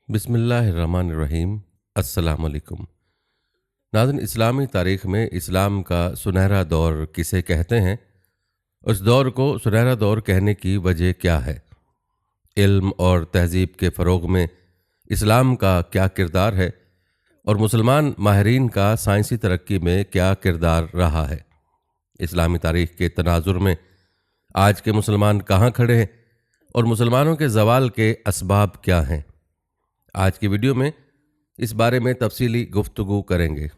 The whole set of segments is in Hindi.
बिस्मिल्लाहिर्रहमानिर्रहीम। अस्सलाम वालेकुम। नाज़रीन, इस्लामी तारीख़ में इस्लाम का सुनहरा दौर किसे कहते हैं? उस दौर को सुनहरा दौर कहने की वजह क्या है? इल्म और तहज़ीब के फ़रोग़ में इस्लाम का क्या किरदार है? और मुसलमान माहिरीन का साइंसी तरक्की में क्या किरदार रहा है? इस्लामी तारीख़ के तनाज़ुर में आज के मुसलमान कहाँ खड़े हैं और मुसलमानों के ज़वाल के असबाब क्या हैं? आज की वीडियो में इस बारे में तफसीली गुफ्तगू करेंगे।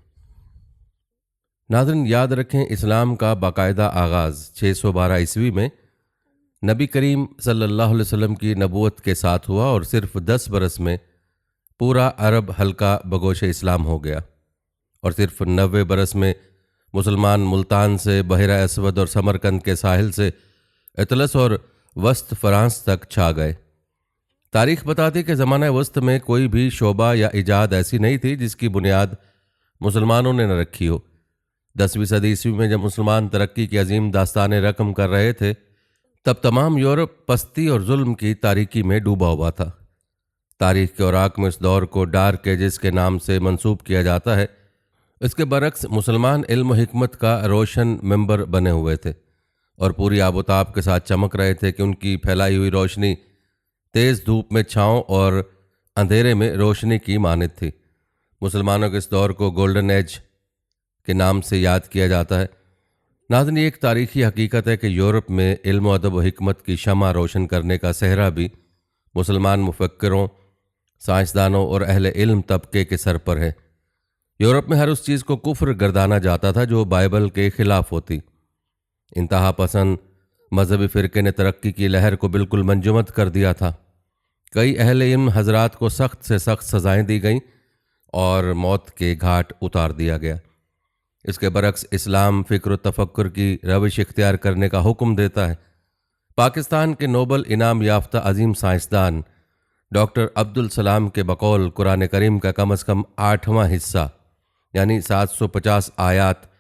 नाज़रीन, याद रखें, इस्लाम का बाकायदा आगाज़ 612 ईस्वी में नबी करीम सल्लल्लाहु अलैहि वसल्लम की नबूवत के साथ हुआ और सिर्फ 10 बरस में पूरा अरब हल्का बगोश इस्लाम हो गया और सिर्फ 90 बरस में मुसलमान मुल्तान से बहरा असवद और समरकंद के साहिल से अतलस और वस्त फ्रांस तक छा गए। तारीख बताती कि ज़माना वस्त में कोई भी शोबा या इजाद ऐसी नहीं थी जिसकी बुनियाद मुसलमानों ने न रखी हो। 10वीं सदी ईस्वी में जब मुसलमान तरक्की की अजीम दास्तान रकम कर रहे थे, तब तमाम यूरोप पस्ती और जुल्म की तारीकी में डूबा हुआ था। तारीख के औराक में इस दौर को डार्क एजेस के नाम से मंसूब किया जाता है। इसके बरक्स मुसलमान इल्म और हिकमत का रोशन मेंबर बने हुए थे और पूरी आबोताब के साथ चमक रहे थे कि उनकी फैलाई हुई रोशनी तेज़ धूप में छाँव और अंधेरे में रोशनी की मानद थी। मुसलमानों के इस दौर को गोल्डन एज के नाम से याद किया जाता है। नाज़रीन, एक तारीखी हकीकत है कि यूरोप में इल्म अदब व हिकमत की शमा रोशन करने का सेहरा भी मुसलमान मुफक्किरों, साइंसदानों और अहले इल्म तबके के सर पर है। यूरोप में हर उस चीज़ को कुफ्र गर्दाना जाता था जो बाइबल के ख़िलाफ़ होती। इंतहा पसंद मजहबी फ़िरके ने तरक्की की लहर को बिल्कुल मंजमद कर दिया था। कई अहले इल्म हजरात को सख्त से सख्त सज़ाएँ दी गईं और मौत के घाट उतार दिया गया। इसके बरक्स इस्लाम फ़िक्र व तफक्कुर की रविश इख्तियार करने का हुक्म देता है। पाकिस्तान के नोबल इनाम याफ्ता अजीम साइंसदान डॉक्टर अब्दुल सलाम के बकौल कुरान करीम का कम अज़ कम 8वां हिस्सा यानी 750 आयात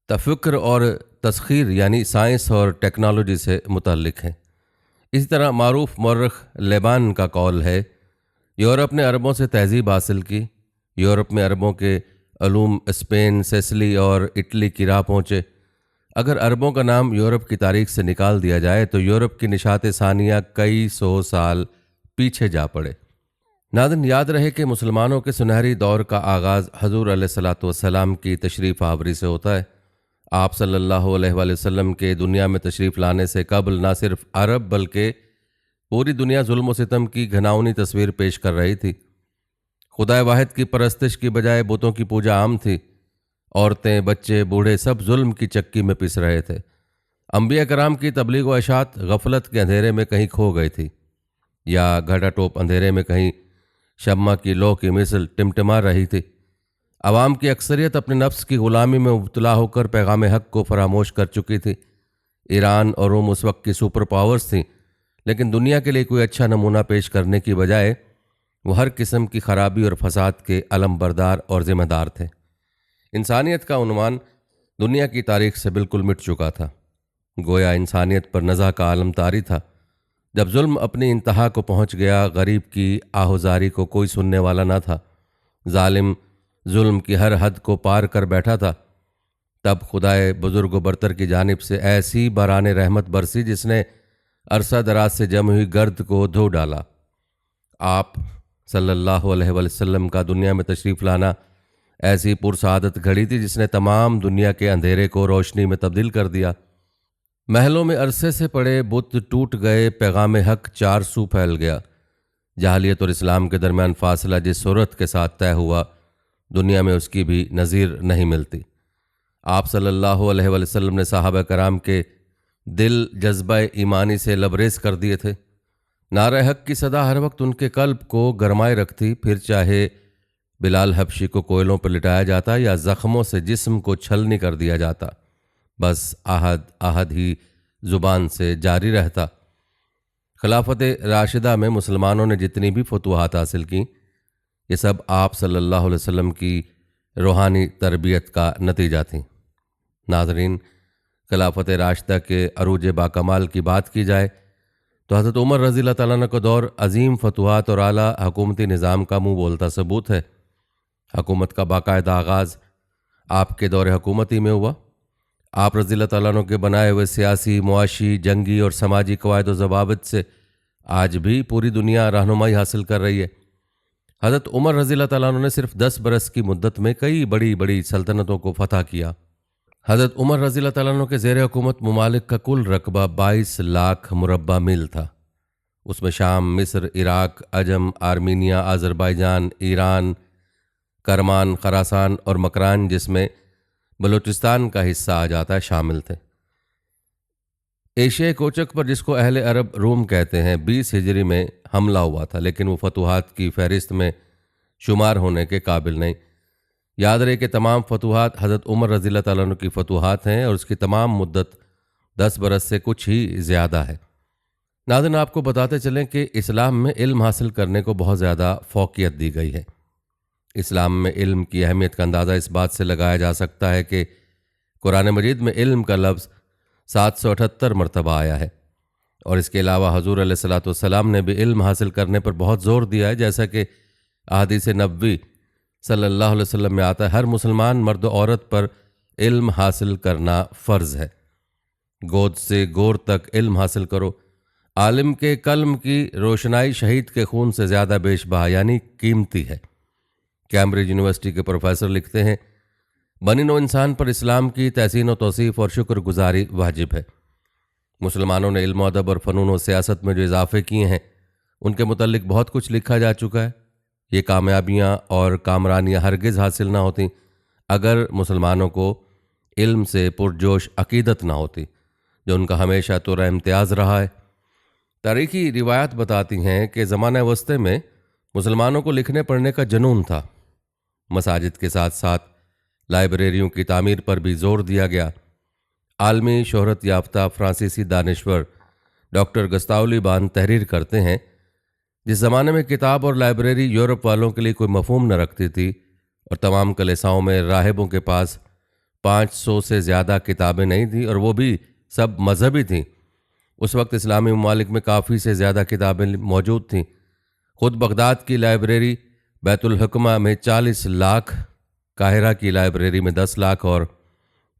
तफ़क्कुर और तस्खीर यानी साइंस और टेक्नोलॉजी से मुतल्लिक़ है। इसी तरह मारूफ मौरख लेबान का कौल है, यूरोप ने अरबों से तहज़ीब हासिल की। यूरोप में अरबों के अलूम स्पेन, सिसिली और इटली की राह पहुँचे। अगर अरबों का नाम यूरोप की तारीख से निकाल दिया जाए तो यूरोप की निशात सानिया कई सौ साल पीछे जा पड़े। नाज़रीन, याद रहे कि मुसलमानों के सुनहरी दौर का आगाज़ हज़ूर अलैहिस्सलातु वस्सलाम की तशरीफ़ आवरी से होता है। आप सल्लल्लाहु अलैहि वसल्लम के दुनिया में तशरीफ़ लाने से कबल न सिर्फ अरब बल्कि पूरी दुनिया जुल्म व सितम की घिनौनी तस्वीर पेश कर रही थी। खुदाए वाहिद की परस्तिश की बजाय बुतों की पूजा आम थी। औरतें, बच्चे, बूढ़े सब जुल्म की चक्की में पिस रहे थे। अंबिया कराम की तबलीग व इशाअत गफलत के अंधेरे में कहीं खो गई थी या घटाटोप अंधेरे में कहीं शम्मा की लौ की मिसल टिमटिमा रही थी। अवाम की अक्सरियत अपने नफ्स की ग़ुलामी में मुब्तला होकर पैगाम हक़ को फरामोश कर चुकी थी। ईरान और रोम उस वक्त की सुपर पावर्स थीं, लेकिन दुनिया के लिए कोई अच्छा नमूना पेश करने की बजाय वो हर किस्म की खराबी और फसाद के अलमबरदार और ज़िम्मेदार थे। इंसानियत का उन्वान दुनिया की तारीख से बिल्कुल मिट चुका था। गोया इंसानियत पर नज़ा का आलम तारी था। जब जुल्म अपनी इंतहा को पहुँच गया, गरीब की आहुजारी को कोई सुनने वाला न था, जालिम जुल्म की हर हद को पार कर बैठा था, तब खुदाए बुजुर्ग व बरतर की जानिब से ऐसी बराने रहमत बरसी जिसने अरसा दराज से जमी हुई गर्द को धो डाला। आप सल्लल्लाहु अलैहि वसल्लम का दुनिया में तशरीफ़ लाना ऐसी पुरसादत घड़ी थी जिसने तमाम दुनिया के अंधेरे को रोशनी में तब्दील कर दिया। महलों में अरसे से पड़े बुत टूट गए, पैगाम हक़ चार सू फैल गया। जाहलियत और इस्लाम के दरमियान फासला जिस सूरत के साथ तय हुआ, दुनिया में उसकी भी नज़ीर नहीं मिलती। आप सल्लल्लाहु अलैहि वसल्लम ने सहाबा कराम के दिल जज्बा ईमानी से लबरेज कर दिए थे। नारे हक़ की सदा हर वक्त उनके कल्ब को गरमाए रखती, फिर चाहे बिलाल हबशी को कोयलों पर लिटाया जाता या ज़ख्मों से जिस्म को छलनी कर दिया जाता, बस आहद आहद ही ज़ुबान से जारी रहता। खिलाफत राशिदा में मुसलमानों ने जितनी भी फतूहात हासिल की, ये सब आप सल्लल्लाहु अलैहि वसल्लम की रूहानी तरबियत का नतीजा थी। नाज़रीन, खिलाफत राशिदा के अरूज बाकमाल की बात की जाए तो हज़रत उमर रज़ी अल्लाह ताला अन्हु का दौर अजीम फतवाहत और आला हुकूमती निज़ाम का मुँह बोलता सबूत है। हुकूमत का बाकायदा आगाज़ आपके दौर हुकूमती में हुआ। आप रज़ी अल्लाह ताला अन्हु के बनाए हुए सियासी, मुआशी, जंगी और समाजी कवायद व ज़वाबित से आज भी पूरी दुनिया रहनुमाई हासिल कर रही है। हज़रत उमर रज़ी अल्लाह ताला अन्हु ने सिर्फ 10 बरस की मुद्दत में कई बड़ी बड़ी सल्तनतों को फतह किया। हज़रत उमर रज़ी अल्लाह ताला अन्हु के ज़ेर हुकूमत ममालिक का कुल रकबा 22 लाख मुरब्बा मील था। उसमें शाम, मिस्र, इराक, अजम, आर्मीनिया, अज़रबैजान, ईरान, करमान, खरासान और मकरान, जिसमें बलूचिस्तान का हिस्सा आ जाता है, शामिल थे। एशियाई कोचक पर, जिसको अहले अरब रूम कहते हैं, 20 हिजरी में हमला हुआ था, लेकिन वो फतूहात की फहरिस्त में शुमार होने के काबिल नहीं। याद रहे कि तमाम फतूहात हज़रत उमर रज़ी अल्लाह ताला अन्हु की फतूहात हैं और उसकी तमाम मुद्दत 10 बरस से कुछ ही ज़्यादा है। नाज़रीन, आपको बताते चलें कि इस्लाम में इल्म हासिल करने को बहुत ज़्यादा फ़ौक़ियत दी गई है। इस्लाम में इल्म की अहमियत का अंदाज़ा इस बात से लगाया जा सकता है कि कुरान मजीद में इल्म का लफ्ज़ 778 मरतबा आया है और इसके अलावा हजूर अलैहिस्सलातु वस्सलाम ने भी इल्म हासिल करने पर बहुत ज़ोर दिया है। जैसा कि अहादीस नबवी सल्लल्लाहु अलैहि वसल्लम में आता है, हर मुसलमान मर्द और औरत पर इल्म हासिल करना फ़र्ज़ है। गोद से गोर तक इल्म हासिल करो। आलिम के कल्म की रोशनाई शहीद के खून से ज़्यादा बेशबहा यानी कीमती है। कैम्ब्रिज यूनिवर्सिटी के प्रोफेसर लिखते हैं, बनी नौ इंसान पर इस्लाम की तहसीन व तौसीफ़ और शुक्रगुजारी वाजिब है। मुसलमानों ने इल्म, अदब और फ़नून व सियासत में जो इजाफ़े किए हैं, उनके मुतल्लिक बहुत कुछ लिखा जा चुका है। ये कामयाबियाँ और कामरानियाँ हरगिज़ हासिल ना होती अगर मुसलमानों को इल्म से पुरजोश अकीदत ना होती, जो उनका हमेशा तोरा इम्तियाज़ रहा है। तारीख़ी रिवायात बताती हैं कि ज़माने वस्ते में मुसलमानों को लिखने पढ़ने का जुनून था। मसाजिद के साथ साथ लाइब्रेरियों की तामीर पर भी जोर दिया गया। आलमी शोहरत याफ्ता फ्रांसीसी दानिश्वर डॉक्टर गस्ताउली बान तहरीर करते हैं, जिस ज़माने में किताब और लाइब्रेरी यूरोप वालों के लिए कोई मफहूम न रखती थी और तमाम कलीसियाओं में राहिबों के पास 500 से ज़्यादा किताबें नहीं थी और वो भी सब मजहबी थीं, उस वक्त इस्लामी ममालिक में काफ़ी से ज़्यादा किताबें मौजूद थीं। ख़ुद बगदाद की लाइब्रेरी बैतुल हुक्मा में 40 लाख, काहिरा की लाइब्रेरी में 10 लाख और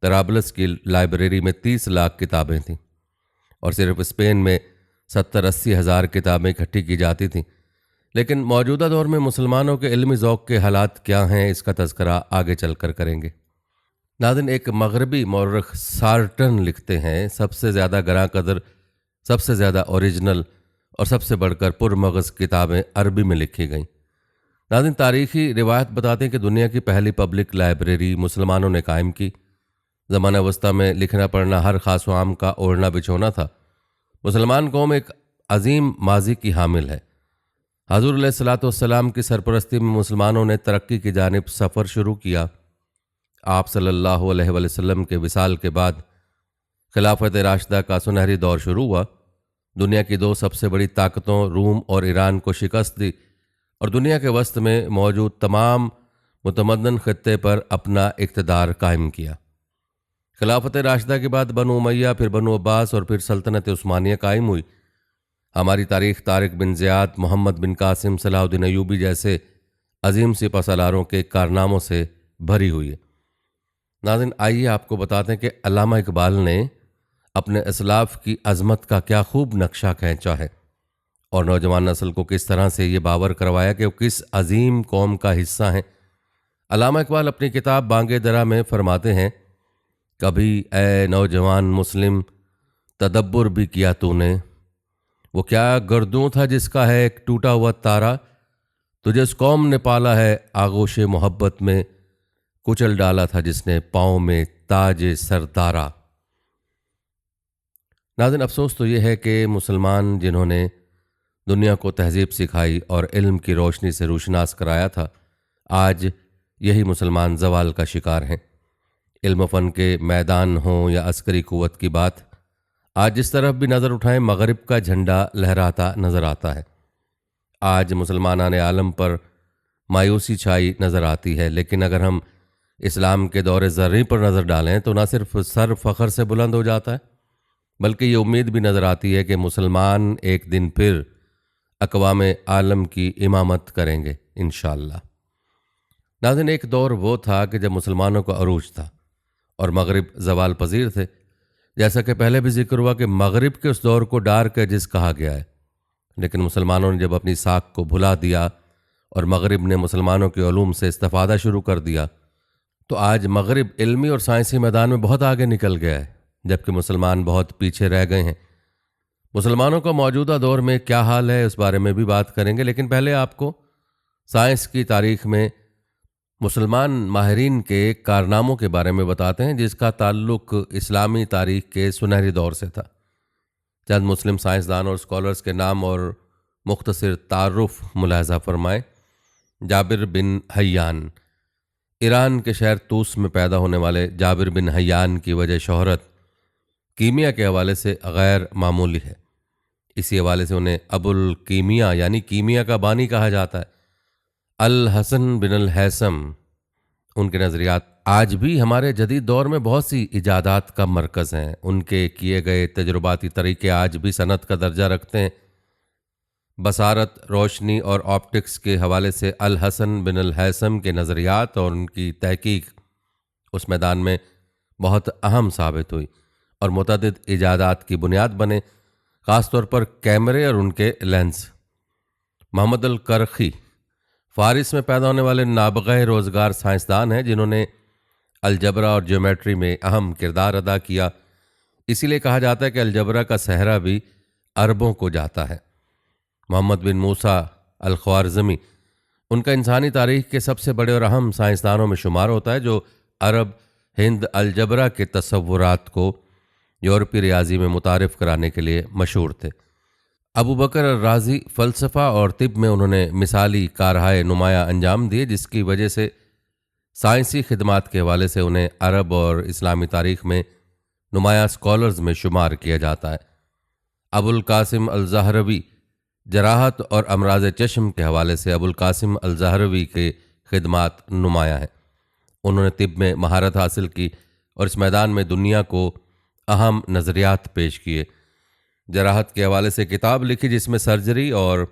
तराबलस की लाइब्रेरी में 30 लाख किताबें थीं और सिर्फ स्पेन में 70-80 हज़ार किताबें इकट्ठी की जाती थीं। लेकिन मौजूदा दौर में मुसलमानों के इल्मी ज़ौक़ के हालात क्या हैं, इसका तज़किरा आगे चलकर करेंगे। नाज़रीन, एक मगरबी मौरख़ सार्टन लिखते हैं, सबसे ज़्यादा गरां कदर, सबसे ज़्यादा ओरिजिनल और सबसे बढ़कर पुरमगज़ किताबें अरबी में लिखी गईं। नाज़रीन, तारीख़ी रिवायत बताते हैं कि दुनिया की पहली पब्लिक लाइब्रेरी मुसलमानों ने कायम की। ज़माना वस्ता में लिखना पढ़ना हर ख़ास व आम का ओढ़ना बिछोना था। मुसलमान कौम एक अजीम माजी की हामिल है। हज़ूर अलैहिस्सलातु वस्सलाम की सरपरस्ती में मुसलमानों ने तरक्की की जानिब सफ़र शुरू किया। आप सल्लल्लाहु अलैहि वसल्लम के विसाल के बाद खिलाफत राशिदा का सुनहरी दौर शुरू हुआ। दुनिया की दो सबसे बड़ी ताकतों रूम और ईरान को शिकस्त दी और दुनिया के वस्त में मौजूद तमाम मुतमद्दन खित्ते पर अपना इक़्तिदार कायम किया। खिलाफत राशिदा के बाद बनु उमैया, फिर बनु अब्बास और फिर सल्तनत उस्मानिया कायम हुई। हमारी तारीख़ तारिक बिन ज़ियाद, मोहम्मद बिन कासिम, सलाहुद्दीन अय्यूबी जैसे अजीम सिपह सालारों के कारनामों से भरी हुई है। नाज़रीन, आइए आपको बताते हैं कि अल्लामा इकबाल ने अपने असलाफ की अज़मत का क्या खूब नक्शा खींचा है और नौजवान नस्ल को किस तरह से ये बावर करवाया कि वो किस अजीम कौम का हिस्सा हैं। अल्लामा इकबाल अपनी किताब बांगे दरा में फरमाते हैं, कभी ए नौजवान मुस्लिम तदब्बुर भी किया तूने, वो क्या गर्दूं था जिसका है एक टूटा हुआ तारा, तुझे इस कौम ने पाला है आगोश मोहब्बत में, कुचल डाला था जिसने पाँव में ताजे सरदारा। नाज़रीन, अफसोस तो ये है कि मुसलमान जिन्होंने दुनिया को तहजीब सिखाई और इल्म की रोशनी से रूशनास कराया था, आज यही मुसलमान जवाल का शिकार हैं। इल्म फ़न के मैदान हों या अस्करी क़ुव्वत की बात, आज जिस तरफ भी नज़र उठाएं मगरिब का झंडा लहराता नज़र आता है। आज मुसलमानान आलम पर मायूसी छाई नज़र आती है, लेकिन अगर हम इस्लाम के दौरे ज़र्री पर नज़र डालें तो ना सिर्फ सर फ़ख्र से बुलंद हो जाता है, बल्कि ये उम्मीद भी नज़र आती है कि मुसलमान एक दिन फिर अक़वाम आलम की इमामत करेंगे इंशाअल्लाह। नाज़रीन, एक दौर वो था कि जब मुसलमानों का अरूज था और मगरिब ज़वाल पजीर थे। जैसा कि पहले भी जिक्र हुआ कि मगरिब के उस दौर को डार्क एजिस कहा गया है, लेकिन मुसलमानों ने जब अपनी साख को भुला दिया और मगरिब ने मुसलमानों के उलूम से इस्तिफ़ादा शुरू कर दिया, तो आज मगरिब इल्मी और साइंसी मैदान में बहुत आगे निकल गया है, जबकि मुसलमान बहुत पीछे रह गए हैं। मुसलमानों का मौजूदा दौर में क्या हाल है, उस बारे में भी बात करेंगे, लेकिन पहले आपको साइंस की तारीख में मुसलमान माहिरीन के कारनामों के बारे में बताते हैं, जिसका ताल्लुक इस्लामी तारीख के सुनहरी दौर से था। चंद मुस्लिम साइंसदान और स्कॉलर्स के नाम और मुख्तसर तारुफ मुलाहजा फरमाएं। जाबिर बिन हय्यान। ईरान के शहर तूस में पैदा होने वाले जाबिर बिन हय्यान की वजह शोहरत कीमिया के हवाले से गैर मामूली है। इसी हवाले से उन्हें अबुल कीमिया यानी कीमिया का बानी कहा जाता है। अल हसन बिन अल हैसम, उनके नज़रियात आज भी हमारे जदीद दौर में बहुत सी इजादात का मरकज़ हैं। उनके किए गए तजुर्बाती तरीके आज भी सनत का दर्जा रखते हैं। बसारत, रोशनी और ऑप्टिक्स के हवाले से अल हसन बिन अल हैसम के नज़रियात और उनकी तहकीक उस मैदान में बहुत अहम साबित हुई और मुतअद्दिद इजादात की बुनियाद बने, ख़ास तौर पर कैमरे और उनके लेंस। मोहम्मद अल करखी फ़ारिस में पैदा होने वाले नाबग़ह रोज़गार साइंसदान हैं, जिन्होंने अलजबरा और ज्योमेट्री में अहम किरदार अदा किया। इसीलिए कहा जाता है कि अलजबरा का सहरा भी अरबों को जाता है। मोहम्मद बिन मूसा अल ख्वारिज़मी, उनका इंसानी तारीख के सबसे बड़े और अहम साइंसदानों में शुमार होता है, जो अरब हिंद अलजबरा के तसव्वुरात को यूरोपीय रियाजी में मुतारिफ कराने के लिए मशहूर थे। अबू बकर राजी फ़लसफ़ा और तिब में उन्होंने मिसाली कारहाए नुमाया अंजाम दिए, जिसकी वजह से साइंसी खिदमात के हवाले से उन्हें अरब और इस्लामी तारीख में नुमाया स्कॉलर्स में शुमार किया जाता है। अबुल कासिम अल ज़हरवी जराहत और अमराज चश्म के हवाले से अबुल कासिम अल ज़हरवी के खिदमात नुमाया हैं। उन्होंने तिब में महारत हासिल की और इस मैदान में दुनिया को अहम नज़रियात पेश किए। जराहत के हवाले से किताब लिखी, जिसमें सर्जरी और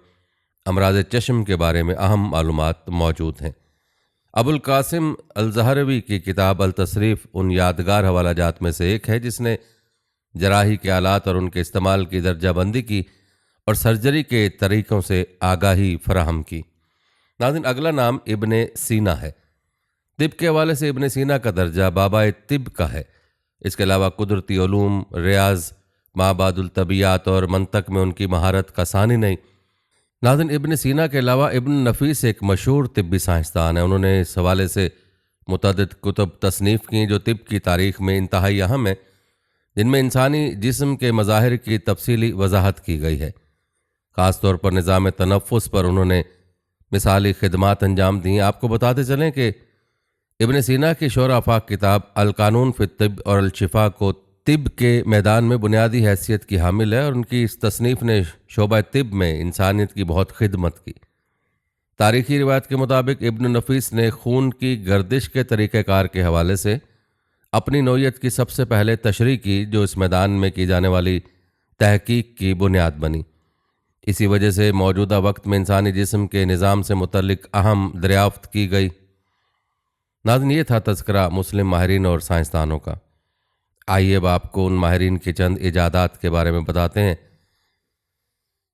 अमराज चश्म के बारे में अहम मालूमात मौजूद हैं। अबुल कासिम अल ज़हरवी की किताब अल तसरीफ़ उन यादगार हवाला जात में से एक है, जिसने जराही के आलात और उनके इस्तेमाल की दर्जाबंदी की और सर्जरी के तरीक़ों से आगाही फराहम की। नाज़रीन, अगला नाम इब्ने सीना है। तिब के हवाले से इब्ने सीना का दर्जा बाबा तिब का है। इसके अलावा कुदरती उलूम, रियाज, माबादुल तबियात और मंतक में उनकी महारत का सानी नहीं। नाज़रीन, इब्ने सीना के अलावा इब्न नफीस एक मशहूर तिब्बी साइंसदान है। उन्होंने इस हवाले से मुतअद्दिद कुतुब तसनीफ़ की, जो तिब की तारीख़ में इंतहाई अहम है, जिनमें इंसानी जिस्म के मज़ाहिर की तफसीली वजाहत की गई है। ख़ास तौर पर निज़ाम तनफ़ुस पर उन्होंने मिसाली खिदमात अंजाम दी। आपको बताते चलें कि इब्ने सीना की शोरा आफाक किताब अल कानून फ़ी तिब और अल शिफा को तिब के मैदान में बुनियादी हैसियत की हामिल है और उनकी इस तसनीफ़ ने शोबा तिब में इंसानियत की बहुत खिदमत की। तारीख़ी रिवायत के मुताबिक इब्न नफीस ने खून की गर्दिश के तरीक़ेकार के हवाले से अपनी नौइयत की सबसे पहले तशरीह की, जो इस मैदान में की जाने वाली तहकीक की बुनियाद बनी। इसी वजह से मौजूदा वक्त में इंसानी जिस्म के निज़ाम से मुतल्लिक अहम दरियाफ्त की गई। नाज़रीन, ये था तज़किरा मुस्लिम माहिरीन और साइंसदानों का। आइए अब आपको उन माहिरीन की चंद इजादात के बारे में बताते हैं।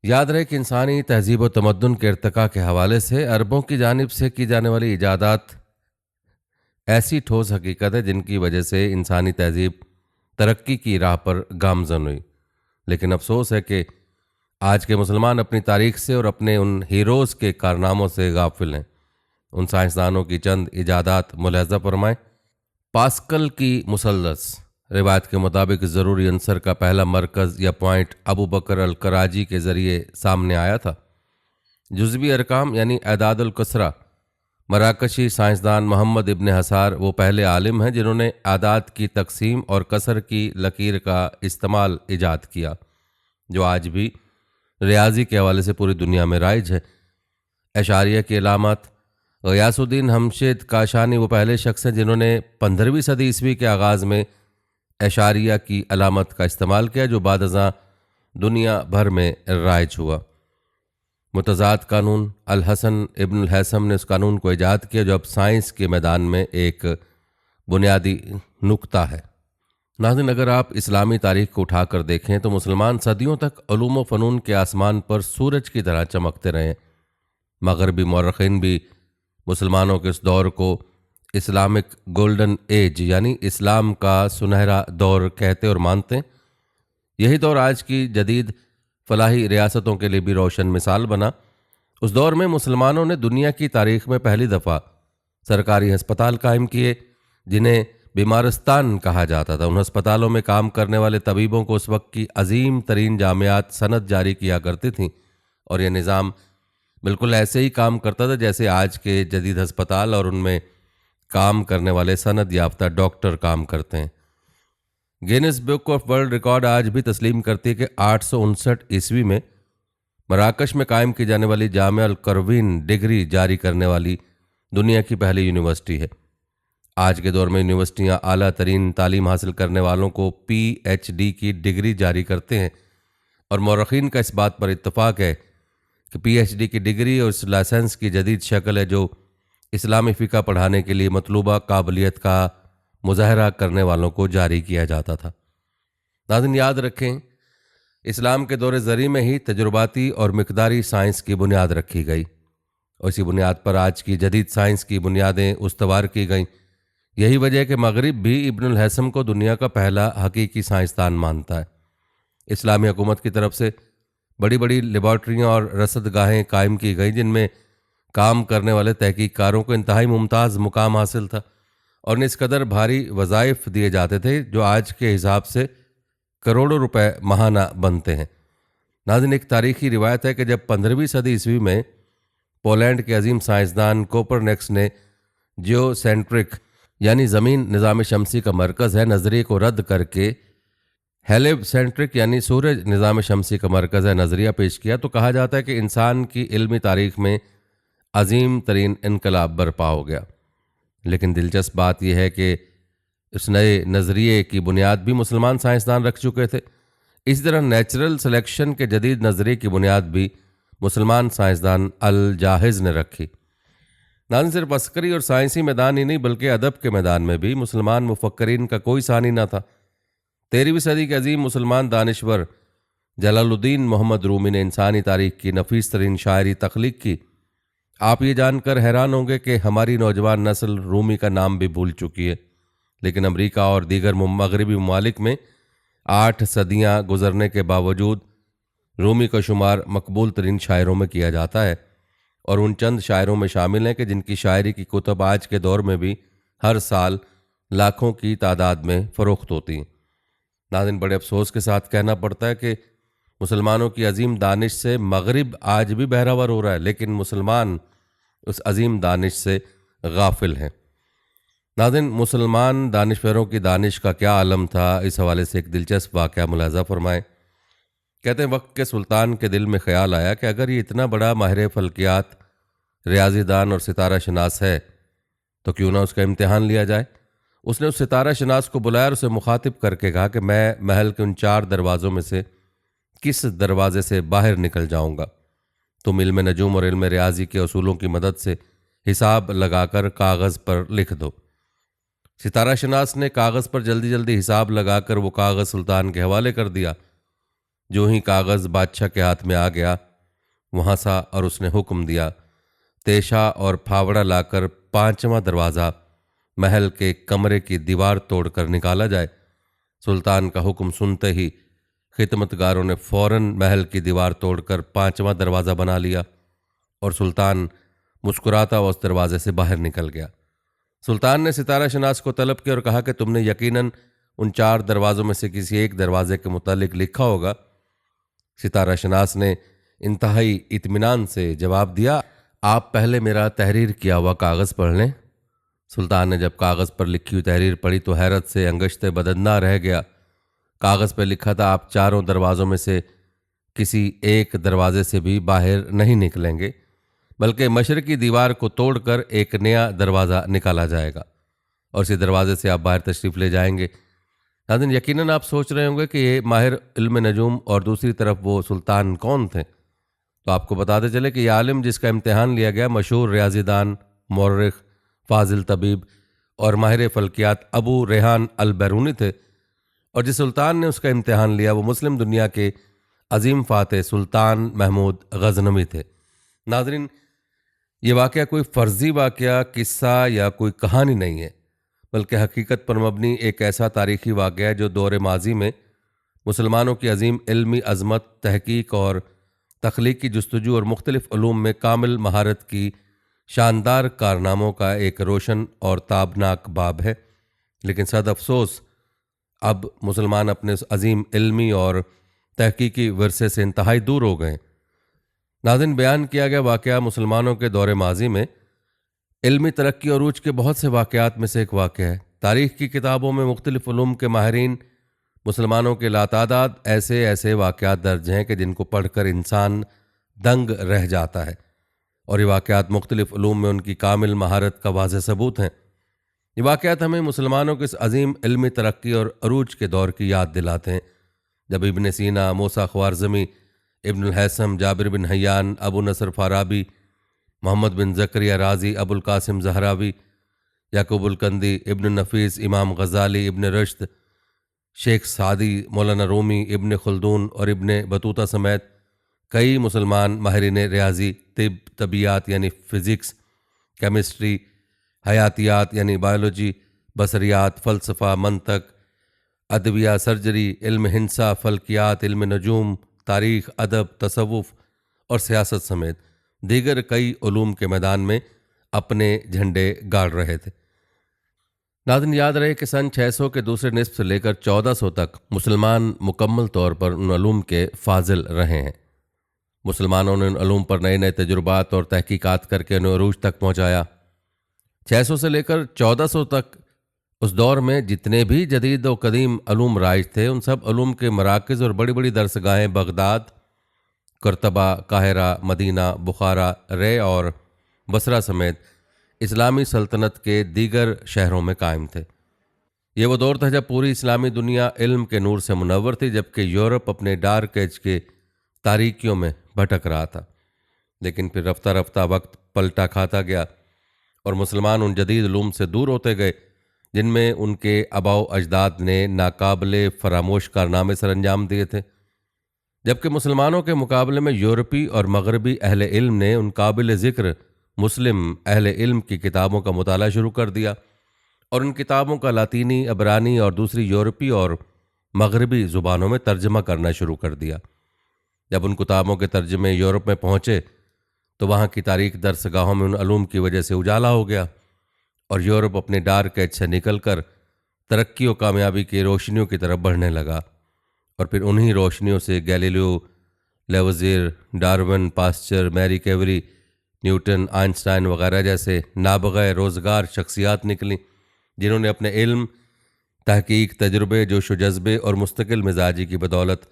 याद रहे कि इंसानी तहजीब व तमद्दुन के इर्तिका के हवाले से अरबों की जानिब से की जाने वाली इजादात ऐसी ठोस हकीकत है, जिनकी वजह से इंसानी तहजीब तरक्की की राह पर गामज़न हुई। लेकिन अफसोस है कि आज के मुसलमान अपनी तारीख से और अपने उन हीरोज़ के कारनामों से गाफिल हैं। उन साइंसदानों की चंद इजादात मुलाहज़ा फरमाएं। पास्कल की मुसल्लस रिवायत के मुताबिक ज़रूरी अंसर का पहला मरकज़ या पॉइंट अबू बकर अल कराजी के ज़रिए सामने आया था। जुज़वी अरकाम यानी एदादुल कसरा, मराकशी साइंसदान मोहम्मद इब्न हसार वो पहले आलिम हैं जिन्होंने आदाद की तकसीम और कसर की लकीर का इस्तेमाल ईजाद किया, जो आज भी रियाजी के हवाले से पूरी दुनिया में राइज है। एशारिया की अलामत गयासुद्दीन हमशेद काशानी वो पहले शख्स हैं जिन्होंने 15वीं सदी ईस्वी के आगाज़ में एशारिया की अलामत का इस्तेमाल किया, जो बाद अज़ां दुनिया भर में राइज हुआ। मुतज़ाद कानून, अल हसन इब्न अल हैसम ने उस कानून को ईजाद किया जो अब साइंस के मैदान में एक बुनियादी नुक्ता है। नाज़रीन, अगर आप इस्लामी तारीख को उठाकर देखें तो मुसलमान सदियों तक उलूम व फ़नून के आसमान पर सूरज की तरह चमकते रहे। मगरबी मौरख़ीन भी मुसलमानों के उस दौर को इस्लामिक गोल्डन एज यानी इस्लाम का सुनहरा दौर कहते और मानते। यही दौर आज की जदीद फलाही रियासतों के लिए भी रोशन मिसाल बना। उस दौर में मुसलमानों ने दुनिया की तारीख में पहली दफ़ा सरकारी अस्पताल कायम किए, जिन्हें बीमारस्तान कहा जाता था। उन अस्पतालों में काम करने वाले तबीबों को उस वक्त की अजीम तरीन जामियात सनद जारी किया करती थीं, और यह निज़ाम बिल्कुल ऐसे ही काम करता था जैसे आज के जदीद अस्पताल और उनमें काम करने वाले सनद याफ्ता डॉक्टर काम करते हैं। Guinness book of world record आज भी तस्लीम करती है कि 859 ईस्वी में मराकश में कायम की जाने वाली जामिया अल करवीन डिग्री जारी करने वाली दुनिया की पहली यूनिवर्सिटी है। आज के दौर में यूनिवर्सिटियां आला तरीन तालीम हासिल करने वालों को PhD की डिग्री जारी करते हैं, और मौरख़ीन का इस बात पर इत्तफ़ाक़ है कि PhD की डिग्री और इस लाइसेंस की जदीद शक्ल है जो इस्लामी फ़िक़्ह पढ़ाने के लिए मतलूबा काबिलियत का मुज़ाहरा करने वालों को जारी किया जाता था। नाज़रीन, याद रखें, इस्लाम के दौर ज़री में ही तजुर्बाती और मिक़दारी साइंस की बुनियाद रखी गई, और इसी बुनियाद पर आज की जदीद साइंस की बुनियादें उस्तवार की गईं। यही वजह है कि मगरिब भी इब्न अल हैसम को दुनिया का पहला हकीकी साइंसदान मानता है। इस्लामी हुकूमत की तरफ से बड़ी बड़ी लेबॉर्ट्रियाँ और रसदगाहें कायम की गई, जिनमें काम करने वाले तहकीककारों को इंतहाई मुमताज़ मुकाम हासिल था, और इस कदर भारी वज़ाइफ दिए जाते थे जो आज के हिसाब से करोड़ों रुपए माहाना बनते हैं। नाज़रीन, एक तारीखी रिवायत है कि जब 15वीं सदी ईस्वी में पोलैंड के अजीम साइंसदान कोपरनिकस ने जियोसेंट्रिक यानी ज़मीन निज़ाम शमसी का मरकज़ है नज़रिए को रद्द करके हेलियोसेंट्रिक यानी सूरज निज़ाम शमसी का मरकज़ है नज़रिया पेश किया, तो कहा जाता है कि इंसान की इल्मी तारीख में अजीम तरीन इनकलाब बरपा हो गया। लेकिन दिलचस्प बात यह है कि इस नए नज़रिए की बुनियाद भी मुसलमान साइंसदान रख चुके थे। इसी तरह नेचुरल सिलेक्शन के जदीद नज़रिए की बुनियाद भी मुसलमान साइंसदान अल जाहिज़ ने रखी। नाज़रीन, सिर्फ अस्करी और साइंसी मैदान ही नहीं बल्कि अदब के मैदान में भी मुसलमान मुफक्करीन का कोई सानी न था। 13वीं सदी के अजीम मुसलमान दानिश्वर जलालुद्दीन मोहम्मद रूमी ने इंसानी तारीख की नफीस तरीन शायरी तख्लीक की। आप ये जानकर हैरान होंगे कि हमारी नौजवान नस्ल रूमी का नाम भी भूल चुकी है, लेकिन अमरीका और दीगर मगरबी ममालिक में 8 सदियाँ गुजरने के बावजूद रूमी का शुमार मकबूल तरीन शायरों में किया जाता है, और उन चंद शायरों में शामिल हैं कि जिनकी शायरी की कुतब आज के दौर में भी हर साल लाखों की तादाद में फ़रोख्त होती हैं। नाज़रीन, बड़े अफसोस के साथ कहना पड़ता है कि मुसलमानों की अजीम दानिश से मगरिब आज भी बहरावर हो रहा है, लेकिन मुसलमान उस अजीम दानिश से गाफिल हैं। नाज़रीन, मुसलमान दानिशवरों की दानिश का क्या आलम था, इस हवाले से एक दिलचस्प वाक़या मुलाज़ा फरमाएं। कहते हैं, वक्त के सुल्तान के दिल में ख्याल आया कि अगर ये इतना बड़ा माहिर फल्कियात, रियाजीदान और सितारा शनास है तो क्यों ना उसका इम्तिहान लिया जाए। उसने उस सितारा शनास को बुलाया और उसे मुखातिब करके कहा कि मैं महल के उन 4 दरवाज़ों में से किस दरवाजे से बाहर निकल जाऊंगा। तुम इल्म नजूम और इल्म रियाजी के असूलों की मदद से हिसाब लगाकर कागज़ पर लिख दो। सितारा शनास ने कागज़ पर जल्दी जल्दी हिसाब लगाकर वो कागज़ सुल्तान के हवाले कर दिया। जो ही कागज़ बादशाह के हाथ में आ गया वहाँ सा, और उसने हुक्म दिया तेशा और फावड़ा लाकर 5वां दरवाज़ा महल के कमरे की दीवार तोड़कर निकाला जाए। सुल्तान का हुक्म सुनते ही खिदमतगारों ने फ़ौरन महल की दीवार तोड़कर 5वां दरवाज़ा बना लिया, और सुल्तान मुस्कुराता हुआ उस दरवाजे से बाहर निकल गया। सुल्तान ने सितारा शनास को तलब किया और कहा कि तुमने यकीनन उन 4 दरवाज़ों में से किसी एक दरवाजे के मुतालिक लिखा होगा। सितारा शनास ने इंतहाई इत्मीनान से जवाब दिया, आप पहले मेरा तहरीर किया हुआ कागज़ पढ़ लें। सुल्तान ने जब कागज़ पर लिखी हुई तहरीर पढ़ी तो हैरत से अंगश्ते बददना रह गया। कागज़ पर लिखा था, आप 4 दरवाज़ों में से किसी एक दरवाजे से भी बाहर नहीं निकलेंगे, बल्कि मशरकी दीवार को तोड़कर एक नया दरवाज़ा निकाला जाएगा और इसी दरवाजे से आप बाहर तशरीफ़ ले जाएंगे। नाज़रीन, यकीनन आप सोच रहे होंगे कि ये माहिर इल्म नजूम और दूसरी तरफ वो सुल्तान कौन थे। तो आपको बताते चले कि ये आलिम जिसका इम्तिहान लिया गया मशहूर रियाजीदान, मौर्रिख, फाजिल तबीब और माहिर फ़ल्कियात अबू रेहान अल बैरूनी थे, और जिस सुल्तान ने उसका इम्तिहान लिया वो मुस्लिम दुनिया के अजीम फ़ातह सुल्तान महमूद गज़नवी थे। नाज़रीन, ये वाक़या कोई फ़र्ज़ी वाक़या, किस्सा या कोई कहानी नहीं है, बल्कि हकीकत पर मबनी एक ऐसा तारीख़ी वाक़या है जो दौर माजी में मुसलमानों की अजीम इल्मी अज़मत, तहकीक और तख्लीक़ी जस्तजू और मुख्तलिफ़ उलूम में कामिल महारत की शानदार कारनामों का एक रोशन और ताबनाक बाब है। लेकिन सद अफसोस अब मुसलमान अपने उस अजीम इल्मी और तहकीकी विरसे से इंतहाई दूर हो गए। नाज़रीन, बयान किया गया वाक़या मुसलमानों के दौर माजी में इल्मी तरक्की और उरूज के बहुत से वाक़यात में से एक वाक़या है। तारीख़ की किताबों में मुख्तलिफ़ उलूम के माहिरीन मुसलमानों के लातादाद ऐसे ऐसे वाक़यात दर्ज हैं कि जिनको पढ़कर इंसान दंग रह जाता है, और ये वाक़यात मुख्तलिफ़ उलूम में उनकी कामिल महारत का वाज़ेह सबूत हैं। ये वाक़यात हमें मुसलमानों के इस अजीम इल्मी तरक्की और अरूज के दौर की याद दिलाते हैं, जब इब्न सीना, मूसा ख्वारज़मी, इब्नुल हैसम, जाबिर बिन हय्यान, अबू नसर फ़ाराबी, मोहम्मद बिन ज़करिया राज़ी, अबुल कासिम ज़हरावी, याकूबुल कंदी, इब्न नफ़ीस, इमाम गज़ाली, इब्न रश्द, शेख सादी, मौलाना रूमी, इब्न खुल्दून और इब्न बतूता समेत कई मुसलमान माहिरीन रियाजी, तिब, तबियात यानी फ़िज़िक्स, केमिस्ट्री, हयातियात यानी बायोलॉजी, बसरियात, फ़लसफ़ा, मंतक, अदविया, सर्जरी, इल्म हिंसा, फ़ल्कियात, इल्म नजूम, तारीख़, अदब, तसव्वुफ़ और सियासत समेत दीगर कई उलूम के मैदान में अपने झंडे गाड़ रहे थे। नाज़रीन, याद रहे कि सन 600 के दूसरे निस्फ से लेकर 1400 तक मुसलमान मुकम्मल तौर पर उन उलूम के फाजिल रहे हैं। मुसलमानों ने उन उलूम पर नए नए तजुर्बात और तहकीकात करके उन्हें अरूज तक पहुँचाया। 600 से लेकर 1400 तक उस दौर में जितने भी जदीद और कदीम उलूम राइज थे, उन सब उलूम के मराकज़ और बड़ी बड़ी दरसगाहें बगदाद, कुर्तबा, काहिरा, मदीना, बुखारा, रे और बसरा समेत इस्लामी सल्तनत के दीगर शहरों में कायम थे। ये वो दौर था जब पूरी इस्लामी दुनिया इल्म के नूर से मुनव्वर थी, जबकि यूरोप अपने डार्क एज के तारीकियों में भटक रहा था। लेकिन फिर रफ्ता रफ्ता वक्त पलटा खाता गया और मुसलमान उन जदीद उलूम से दूर होते गए जिनमें उनके आबाओ अजदाद ने नाकाबिले फरामोश कारनामे सर अंजाम दिए थे, जबकि मुसलमानों के मुकाबले में यूरोपी और मगरबी अहले इल्म ने उन काबिल ज़िक्र मुस्लिम अहले इल्म की किताबों का मुताला शुरू कर दिया और उन किताबों का लातीनी, अबरानी और दूसरी यूरोपी और मगरबी ज़ुबानों में तर्जमा करना शुरू कर दिया। जब उन किताबों के तर्जमे यूरोप में पहुँचे तो वहाँ की तारीख दरसगाहों में उन उलूम की वजह से उजाला हो गया और यूरोप अपने डार्क एज से निकलकर तरक्की और कामयाबी की रोशनियों की तरफ बढ़ने लगा। और फिर उन्हीं रोशनियों से Galileo, Lavoisier, Darwin, Pasteur, Marie Curie, Newton, Einstein वगैरह जैसे नाबग़े रोज़गार शख्सियात निकलीं, जिन्होंने अपने इल्म, तहकीक, तजुर्बे, जोश व जज्बे और मुस्तकिल मिजाजी की बदौलत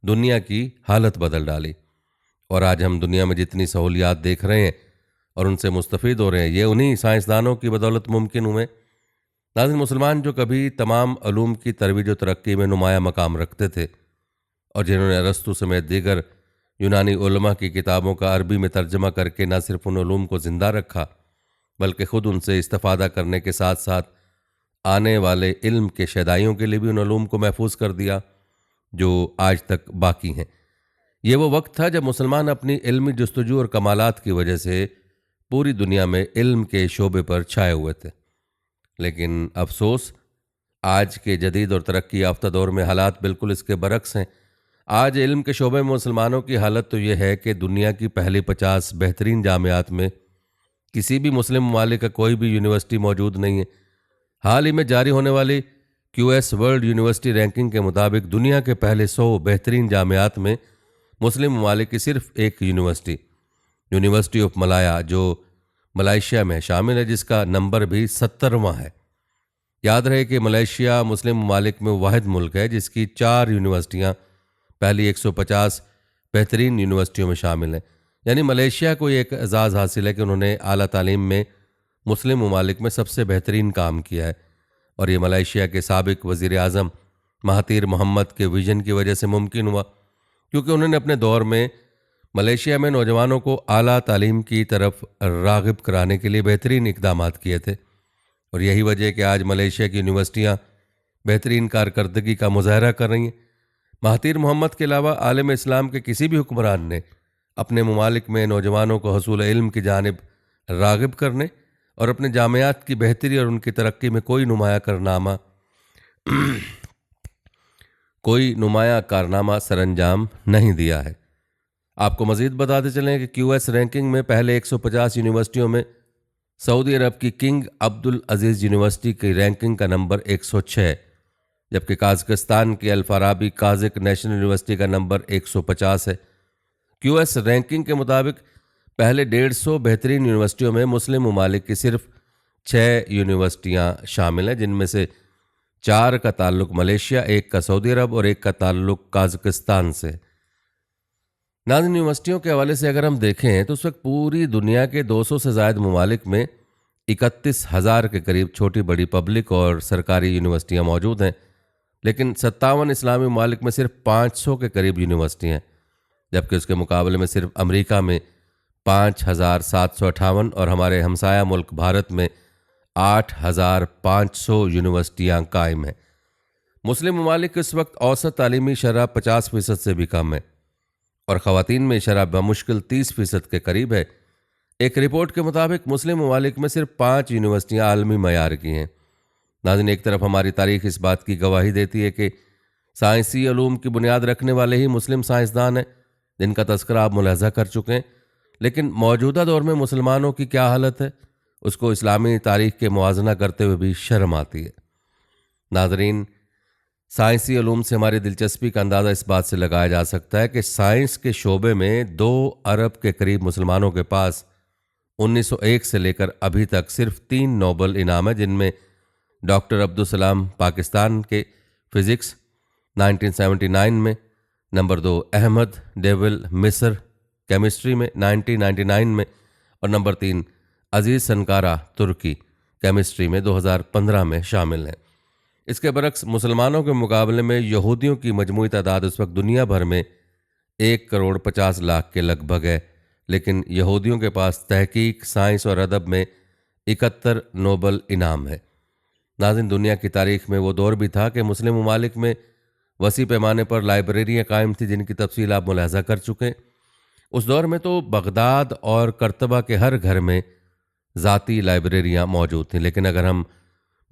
दुनिया की हालत बदल डाली। और आज हम दुनिया में जितनी सहूलियात देख रहे हैं और उनसे मुस्तफ़ीद हो रहे हैं, ये उन्हीं साइंसदानों की बदौलत मुमकिन हुए। नाज़रीन, मुसलमान जो कभी तमाम उलूम की तरवीज व तरक्की में नुमाया मकाम रखते थे और जिन्होंने अरस्तु समेत दीगर यूनानी उलमा की किताबों का अरबी में तर्जमा करके न सिर्फ उन उलूम को ज़िंदा रखा बल्कि ख़ुद उनसे इस्तिफ़ादा करने के साथ साथ आने वाले इल्म के शैदाइयों के लिए भी उन उलूम को महफूज कर दिया जो आज तक बाकी हैं। ये वो वक्त था जब मुसलमान अपनी इल्मी जस्तजू और कमालात की वजह से पूरी दुनिया में इल्म के शोबे पर छाए हुए थे। लेकिन अफसोस, आज के जदीद और तरक्की याफ्ता दौर में हालात बिल्कुल इसके बरक्स हैं। आज इल्म के शोबे में मुसलमानों की हालत तो यह है कि दुनिया की पहली 50 बेहतरीन जामियात में किसी भी मुस्लिम ममालिक का कोई भी यूनिवर्सिटी मौजूद नहीं है। हाल ही में जारी होने वाली QS वर्ल्ड यूनिवर्सिटी रैंकिंग के मुताबिक दुनिया के पहले 100 बेहतरीन जामियात में मुस्लिम ममालिक की सिर्फ एक यूनिवर्सिटी ऑफ मलाया जो मलेशिया में शामिल है, जिसका नंबर भी 70वां है। याद रहे कि मलेशिया मुस्लिम ममालिक में वाहिद मुल्क है जिसकी 4 यूनिवर्सिटियाँ पहली 150 बेहतरीन यूनिवर्सिटियों में शामिल हैं। यानी मलेशिया को एक एजाज़ हासिल है कि उन्होंने आला तालीम में मुस्लिम ममालिक में सबसे बेहतरीन काम किया है। और ये मलेशिया के साबिक वज़ीर आज़म महातीर मोहम्मद के विजन की वजह से मुमकिन हुआ, क्योंकि उन्होंने अपने दौर में मलेशिया में नौजवानों को आला तालीम की तरफ राग़िब कराने के लिए बेहतरीन इक़दामात किए थे। और यही वजह है कि आज मलेशिया की यूनिवर्सिटियाँ बेहतरीन कारकर्दगी का मुजाहरा कर रही हैं। महातीर मोहम्मद के अलावा आलम इस्लाम के किसी भी हुक्मरान ने अपने ममालिक में नौजवानों को हसूल इल्म की जानिब राग़िब करने और अपने जामियात की बेहतरी और उनकी तरक्की में कोई नुमाया कारनामा सरअंजाम नहीं दिया है। आपको मज़ीद बताते चलें कि QS रैंकिंग में पहले 150 यूनिवर्सिटियों में सऊदी अरब की किंग अब्दुल अजीज़ यूनिवर्सिटी की रैंकिंग का नंबर 106, जबकि काज़किस्तान की अल फ़ाराबी काज़िक नेशनल यूनिवर्सिटी का नंबर 150 है। QS रैंकिंग के मुताबिक पहले 150 बेहतरीन यूनिवर्सिटियों में मुस्लिम ममालिक की सिर्फ 6 यूनिवर्सिटियाँ शामिल हैं, जिनमें से 4 का ताल्लुक मलेशिया, 1 का सऊदी अरब और 1 का ताल्लुक काज़किस्तान से। नाज़रीन, यूनिवर्सिटियों के हवाले से अगर हम देखें तो उस वक्त पूरी दुनिया के 200 से ज़ायद ममालिक में 31,000 के करीब छोटी बड़ी पब्लिक और सरकारी यूनिवर्सिटियाँ मौजूद हैं, लेकिन 57 इस्लामी ममालिक में सिर्फ 500 के करीब यूनिवर्सिटी हैं, जबकि उसके मुकाबले में सिर्फ अमेरिका में 5,758 और हमारे हमसाया मुल्क भारत में 8,500 यूनिवर्सिटियाँ कायम हैं। मुस्लिम ममालिक इस वक्त औसत तालीमी शरह 50% से भी कम है और ख़वातीन में शरह बमुश्किल 30% के करीब है। एक रिपोर्ट के मुताबिक मुस्लिम ममालिक में सिर्फ 5 यूनिवर्सिटियाँ आलमी मयार की हैं। नाज़रीन, एक तरफ हमारी तारीख इस बात की गवाही देती है कि साइंसी उलूम की बुनियाद रखने वाले ही मुस्लिम साइंसदान हैं, जिनका तस्करा आप मुलाहजा कर चुके हैं, लेकिन मौजूदा दौर में मुसलमानों की क्या हालत है उसको इस्लामी तारीख के मुआजना करते हुए भी शर्म आती है। नाज़रीन, साइंसी उलूम से हमारी दिलचस्पी का अंदाज़ा इस बात से लगाया जा सकता है कि साइंस के शोबे में 2 अरब के करीब मुसलमानों के पास 1901 से लेकर अभी तक सिर्फ 3 नोबल इनाम है, जिनमें डॉक्टर अब्दुल सलाम पाकिस्तान के फ़िज़िक्स 1979 में, नंबर 2 अहमद डेविल मिस्र केमिस्ट्री में 1999 में और नंबर 3 अजीज़ सनकारा तुर्की केमिस्ट्री में 2015 में शामिल हैं। इसके बरक्स मुसलमानों के मुकाबले में यहूदियों की मजमूई तादाद उस वक्त दुनिया भर में 1,50,00,000 के लगभग है, लेकिन यहूदियों के पास तहकीक, साइंस और अदब में 71 नोबल इनाम है। नाज़रीन, दुनिया की तारीख में वो दौर भी था कि मुस्लिम ममालिक में वसी पैमाने पर लाइब्रेरियाँ कायम थी, जिनकी तफसील आप मुलाहजा कर चुके। उस दौर में तो बगदाद और करतबा के हर घर में ज़ाती लाइब्रेरियाँ मौजूद थीं, लेकिन अगर हम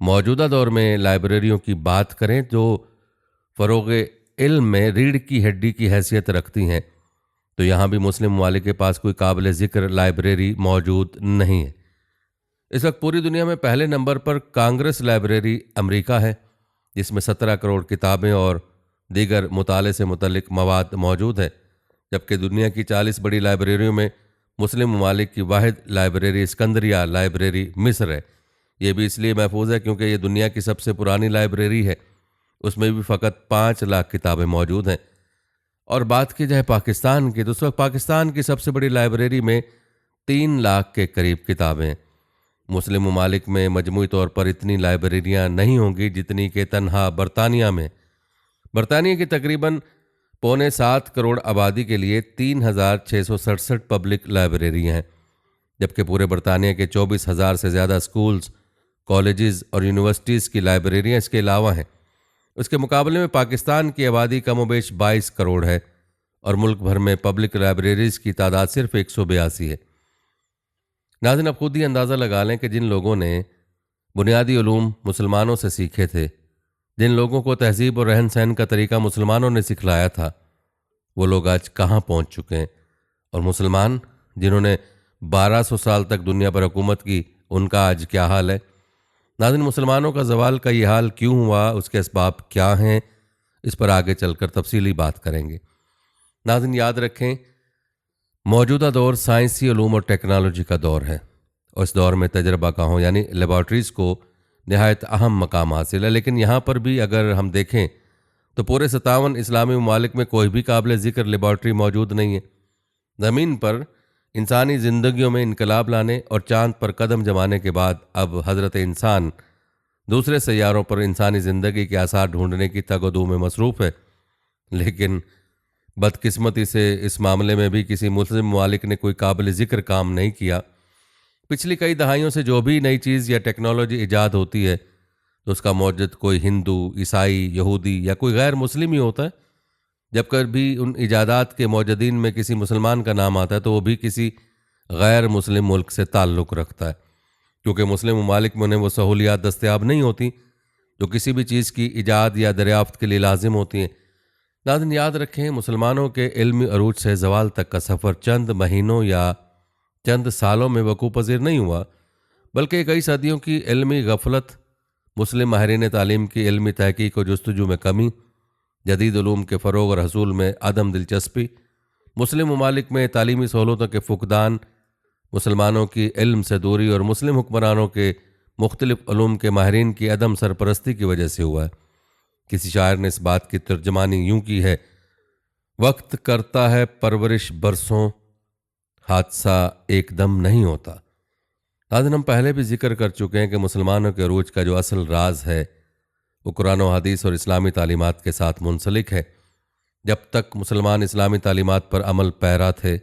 मौजूदा दौर में लाइब्रेरियों की बात करें जो फ़रोग़ इल्म में रीढ़ की हड्डी की हैसियत रखती हैं, तो यहाँ भी मुस्लिम ममालिक के पास कोई काबिल ज़िक्र लाइब्रेरी मौजूद नहीं है। इस वक्त पूरी दुनिया में पहले नंबर पर कांग्रेस लाइब्रेरी अमेरिका है, जिसमें 17 करोड़ किताबें और दीगर मुताले से मुतल्लिक मवाद मौजूद है, जबकि दुनिया की 40 बड़ी लाइब्रेरियों में मुस्लिम ममालिक की वाहिद लाइब्रेरी सिकंदरिया लाइब्रेरी मिस्र है। ये भी इसलिए महफूज है क्योंकि ये दुनिया की सबसे पुरानी लाइब्रेरी है, उसमें भी फ़कत 5 लाख किताबें मौजूद हैं। और बात की जाए पाकिस्तान की, तो उस वक्त पाकिस्तान की सबसे बड़ी लाइब्रेरी में 3 लाख के करीब किताबें। मुस्लिम ममालिक में मजमूई तौर पर इतनी लाइब्रेरियाँ नहीं होंगी जितनी कि तन्हा बरतानिया में। बरतानिया की तकरीबन 6.25 करोड़ आबादी के लिए 3,667 पब्लिक लाइब्रेरियाँ हैं, जबकि पूरे बरतानिया के 24,000 से ज़्यादा स्कूल्स, कॉलेजेस और यूनिवर्सिटीज़ की लाइब्रेरियाँ इसके अलावा हैं। उसके मुकाबले में पाकिस्तान की आबादी कमोबेश 22 करोड़ है और मुल्क भर में पब्लिक लाइब्रेरीज़ की तादाद सिर्फ 182 है। नाज़रीन, अब खुद ही अंदाज़ा लगा लें कि जिन लोगों ने बुनियादी उलूम मुसलमानों से सीखे थे, जिन लोगों को तहजीब और रहन सहन का तरीका मुसलमानों ने सिखलाया था, वो लोग आज कहाँ पहुँच चुके हैं। और मुसलमान जिन्होंने 1200 साल तक दुनिया पर हुकूमत की, उनका आज क्या हाल है। नाज़रीन, मुसलमानों का ज़वाल का ये हाल क्यों हुआ, उसके असबाब क्या हैं, इस पर आगे चलकर तफसीली बात करेंगे। नाज़रीन, याद रखें, मौजूदा दौर साइंसी उलूम और टेक्नोलॉजी का दौर है और इस दौर में तजर्बा गाहों यानी लेबॉर्ट्रीज़ को नहायत अहम मकाम हासिल है। लेकिन यहाँ पर भी अगर हम देखें तो पूरे 57 इस्लामी ममालिक में कोई भी काबिल ज़िक्र लेबॉर्ट्री मौजूद नहीं है। ज़मीन पर इंसानी ज़िंदगियों में इनकलाब लाने और चाँद पर कदम जमाने के बाद अब हज़रत इंसान दूसरे सैयारों पर इंसानी ज़िंदगी के आसार ढूंढने की तगदू में मसरूफ़ है। लेकिन बदकिस्मती से इस मामले में भी किसी मुस्लिम ममालिक ने कोई काबिल ज़िक्र काम नहीं किया। पिछली कई दहाइयों से जो भी नई चीज़ या टेक्नोलॉजी ईजाद होती है तो उसका मौजद कोई हिंदू, ईसाई, यहूदी या कोई गैर मुस्लिम ही होता है। जब कभी उन इजादात के मौजदीन में किसी मुसलमान का नाम आता है तो वो भी किसी गैर मुस्लिम मुल्क से ताल्लुक़ रखता है, क्योंकि मुस्लिम ममालिक में उन्हें वो सहूलियात दस्तयाब नहीं होती जो किसी भी चीज़ की ईजाद या दरियाफ्त के लिए लाजिम होती हैं। नाज़रीन, याद रखें, मुसलमानों के इल्मी अरूज से ज़वाल तक का सफ़र चंद महीनों या चंद सालों में वकूफ़ पज़ीर नहीं हुआ, बल्कि कई सदियों की इल्मी गफलत, मुस्लिम माहिरीन तालीम की इल्मी तहकीक और जस्तजू में कमी, जदीद उलूम के फ़रोग और हसूल में अदम दिलचस्पी, मुस्लिम ममालिक में तालीमी सहूलतों के फुकदान, मुसलमानों की इल्म से दूरी और मुस्लिम हुक्मरानों के मुख्तलिफ उलूम के माहिरीन की अदम सरपरस्ती की वजह से हुआ है। किसी शायर ने इस बात की तर्जमानी यूं की है, वक्त करता है परवरिश बरसों, हादसा एकदम नहीं होता। नाज़रीन, हम पहले भी जिक्र कर चुके हैं कि मुसलमानों के अरूज का जो असल राज है वो कुरान और हदीस और इस्लामी तालीमात के साथ मुंसलिक है। जब तक मुसलमान इस्लामी तालीमात पर अमल पैरा थे,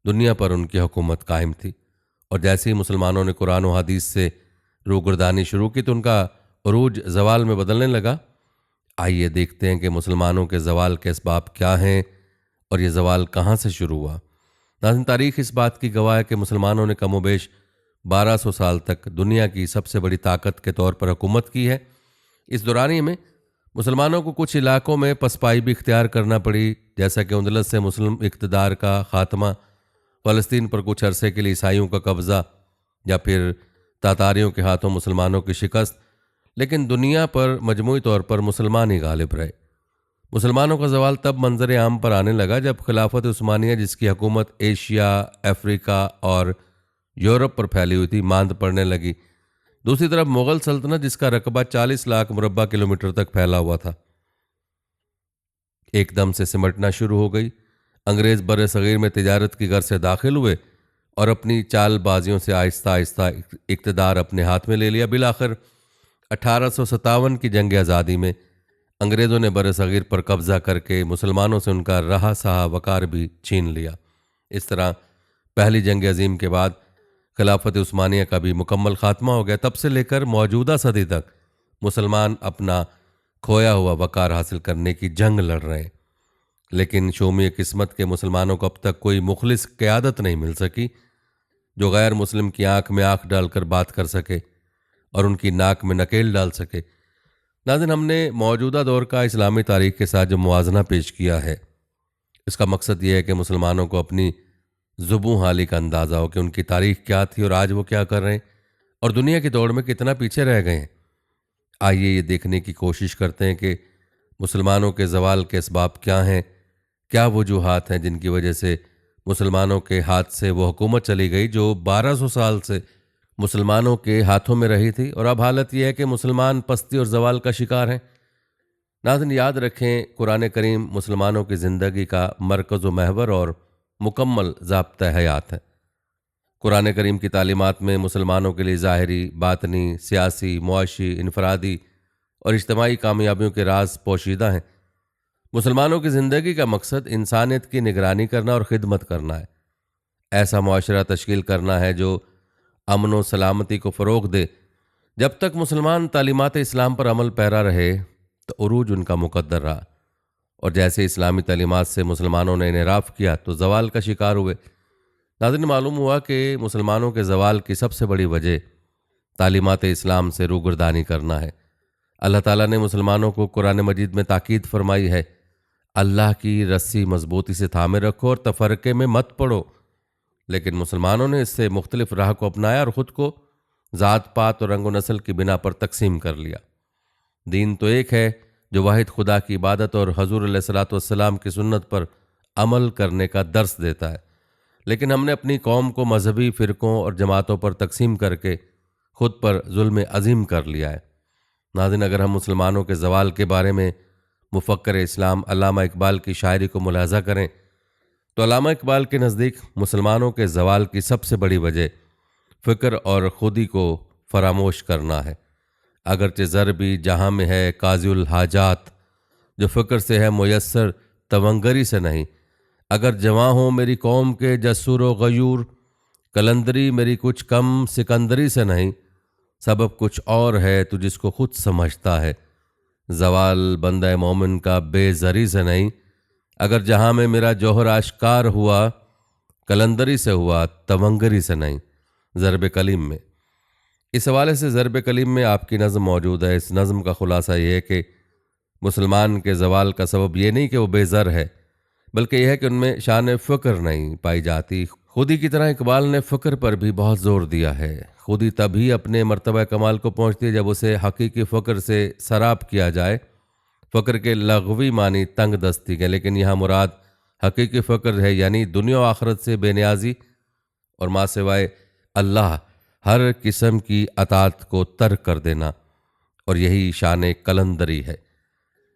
दुनिया पर उनकी हुकूमत कायम थी, और जैसे ही मुसलमानों ने कुरान और हदीस से रूगर्दानी शुरू की तो उनका अरूज जवाल में बदलने लगा। आइए देखते हैं कि मुसलमानों के जवाल के असबाब क्या हैं और ये जवाल कहाँ से शुरू हुआ। नाज़रीन, तारीख़ इस बात की गवाह है कि मुसलमानों ने कमोबेश 1200 साल तक दुनिया की सबसे बड़ी ताकत के तौर पर हुकूमत की है। इस दौरानिए में मुसलमानों को कुछ इलाकों में पसपाई भी इख्तियार करना पड़ी, जैसा कि उंदलस से मुस्लिम इक़्तिदार का ख़ात्मा, फ़लस्तीन पर कुछ अरसे के लिए ईसाइयों का कब्ज़ा, या फिर तातारियों के हाथों मुसलमानों की शिकस्त। लेकिन दुनिया पर मजमूई तौर पर मुसलमान ही गालिब रहे। मुसलमानों का जवाल तब मंजर आम पर आने लगा जब खिलाफत उस्मानिया, जिसकी हुकूमत एशिया, अफ्रीका और यूरोप पर फैली हुई थी, मांद पड़ने लगी। दूसरी तरफ मुग़ल सल्तनत, जिसका रकबा 40 लाख मुरब्बा किलोमीटर तक फैला हुआ था, एकदम से सिमटना शुरू हो गई। अंग्रेज़ बर सग़ीर में तिजारत की गर्ज से दाखिल हुए और अपनी चालबाजियों से आहिस्ता आहिस्ता इक़्तिदार अपने हाथ में ले लिया। बिलाखिर 1857 की जंग आज़ादी में अंग्रेज़ों ने बर सग़ीर पर कब्ज़ा करके मुसलमानों से उनका रहा सहा वक़ार भी छीन लिया। इस तरह पहली जंग अज़ीम के बाद खिलाफत उस्मानिया का भी मुकम्मल ख़ात्मा हो गया। तब से लेकर मौजूदा सदी तक मुसलमान अपना खोया हुआ वक़ार हासिल करने की जंग लड़ रहे हैं। लेकिन शोमी किस्मत के मुसलमानों को अब तक कोई मुखलिस क़यादत नहीं मिल सकी जो गैर मुस्लिम की आँख में आँख डालकर बात कर सके और उनकी नाक में नकेल डाल सके। नाज़रीन, हमने मौजूदा दौर का इस्लामी तारीख़ के साथ जो मुवाज़ना पेश किया है, इसका मकसद ये है कि मुसलमानों को अपनी ज़ुबूं हाली का अंदाज़ा हो कि उनकी तारीख़ क्या थी और आज वो क्या कर रहे हैं और दुनिया की दौड़ में कितना पीछे रह गए हैं। आइए ये देखने की कोशिश करते हैं कि मुसलमानों के ज़वाल के असबाब क्या हैं, क्या वजूहात हैं जिनकी वजह से मुसलमानों के हाथ से वो हुकूमत चली गई जो 1200 साल से मुसलमानों के हाथों में रही थी, और अब हालत यह है कि मुसलमान पस्ती और जवाल का शिकार हैं। नाज़रीन, याद रखें, कुरान करीम मुसलमानों की ज़िंदगी का मरकज़ व महवर और मुकम्मल ज़ाब्ता हयात है। कुरान करीम की तालीमात में मुसलमानों के लिए ज़ाहिरी, बातनी, सियासी, मुआशी, इनफरादी और इज्तमाई कामयाबियों के राज पोशीदा हैं। मुसलमानों की ज़िंदगी का मकसद इंसानियत की निगरानी करना और ख़िदमत करना है। ऐसा मुआशरा तश्कील करना है जो अमन व सलामती को फ़रोग़ दे। जब तक मुसलमान तालीमात इस्लाम पर अमल पैरा रहे तो उरूज उनका मुकद्दर रहा, और जैसे इस्लामी तालीमात से मुसलमानों ने इनहराफ किया तो जवाल का शिकार हुए। नाज़रीन, मालूम हुआ कि मुसलमानों के जवाल की सबसे बड़ी वजह तालीमात इस्लाम से रूगर्दानी करना है। अल्लाह ताला ने मुसलमानों को कुरान मजीद में ताकीद फरमाई है, अल्लाह की रस्सी मजबूती से थामे रखो और तफरके में मत पड़ो। लेकिन मुसलमानों ने इससे मुख्तलिफ राह को अपनाया और ख़ुद को ज़ात पात और रंग व नस्ल की बिना पर तकसीम कर लिया। दीन तो एक है जो वाहिद खुदा की इबादत और हजूर अलैहिस्सलातु वस्सलाम की सुन्नत पर अमल करने का दर्स देता है, लेकिन हमने अपनी कौम को मजहबी फ़िरक़ों और जमातों पर तकसीम करके ख़ुद पर जुल्म अज़ीम कर लिया है। नाज़रीन, अगर हम मुसलमानों के ज़वाल के बारे में मुफ़क्कर इस्लाम अल्लामा इकबाल की शायरी को मुलाज़ा करें तो अल्लामा इकबाल के नज़दीक मुसलमानों के ज़वाल की सबसे बड़ी वजह फ़िक्र और खुदी को फरामोश करना है। अगरचे ज़र भी जहाँ में है काज़िउल हाजात, जो फ़िक्र से है मुयस्सर तवंगरी से नहीं। अगर जवां हो मेरी कौम के जसूर व गयूर, कलंदरी मेरी कुछ कम सिकंदरी से नहीं। सबब कुछ और है तू जिसको खुद समझता है, जवाल बंदा मोमिन का बेजरी से नहीं। अगर जहाँ में मेरा जौहर आश्कार हुआ, कलंदरी से हुआ तवंगरी से नहीं। ज़रब कलीम में, इस हवाले से ज़रब कलीम में आपकी नज़म मौजूद है। इस नज़म का ख़ुलासा ये है कि मुसलमान के ज़वाल का सबब ये नहीं कि वो बेज़र है, बल्कि यह है कि उनमें शान फ़िक्र नहीं पाई जाती। खुदी की तरह इकबाल ने फ़िक्र पर भी बहुत ज़ोर दिया है। खुदी तभी अपने मर्तबा कमाल को पहुँचती है जब उसे हकीकी फ़िक्र से सराप किया जाए। फ़िक्र के लग़वी मानी तंग दस्ती के, लेकिन यहाँ मुराद हकीकी फ़िक्र है, यानी दुनिया व आखिरत से बेनियाजी और माँ सिवाय अल्लाह हर किस्म की अतात को तर्क कर देना, और यही शान कलंदरी है।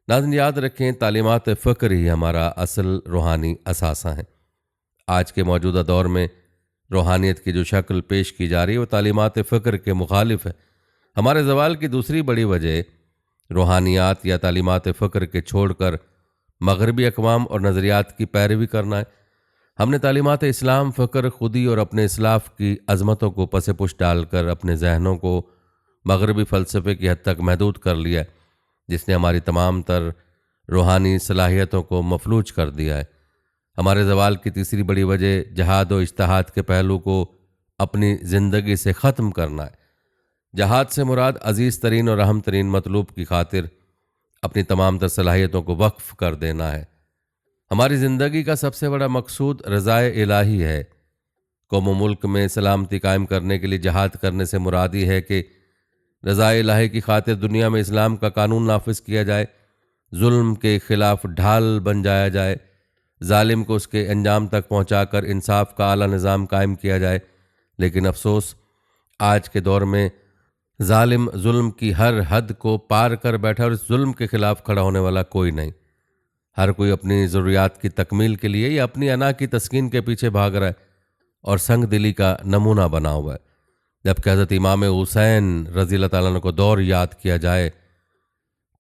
नाज़रीन याद रखें, तालीमात फ़िक्र ही हमारा असल रूहानी असासा है। आज के मौजूदा दौर में रूहानियत की जो शक्ल पेश की जा रही है वो तालीमात फ़िक्र के मुखालिफ है। हमारे ज़वाल की दूसरी बड़ी वजह रूहानियात या तालीमात फ़िक्र के छोड़कर मगरबी अक़वाम और नज़रियात की पैरवी करना है। हमने तालीमात इस्लाम, फ़िक्र, खुदी और अपने इस्लाफ की अज़मतों को पसे पुश डालकर अपने जहनों को मगरबी फ़लसफ़े की हद तक महदूद कर लिया है, जिसने हमारी तमाम तर रूहानी सलाहियतों को मफलूज कर दिया है। हमारे ज़वाल की तीसरी बड़ी वजह जहाद और इज्तिहाद के पहलू को अपनी ज़िंदगी से ख़त्म करना है। जहाद से मुराद अज़ीज़ तरीन और अहम तरीन मतलूब की खातिर अपनी तमाम तर सलाहियतों को वक्फ़ कर देना है। हमारी ज़िंदगी का सबसे बड़ा मकसूद रज़ाए इलाही है। कौम व मुल्क में सलामती कायम करने के लिए जहाद करने से मुराद ये है कि रज़ाए इलाही की खातिर दुनिया में इस्लाम का कानून नाफिज किया जाए, जुल्म के ख़िलाफ़ ढाल बन जाया जाए, जालिम को उसके अंजाम तक पहुँचाकर इंसाफ का आला निज़ाम कायम किया जाए। लेकिन अफसोस, आज के दौर में जालिम जुल्म की हर हद को पार कर बैठा और इस जुल्म के ख़िलाफ़ खड़ा होने वाला कोई नहीं। हर कोई अपनी ज़रूरियात की तकमील के लिए या अपनी अना की तस्कीन के पीछे भाग रहा है और संग दिली का नमूना बना हुआ है। जबकि हज़रत इमाम हुसैन रज़ी अल्लाह ताला अन्हु को दौर याद किया जाए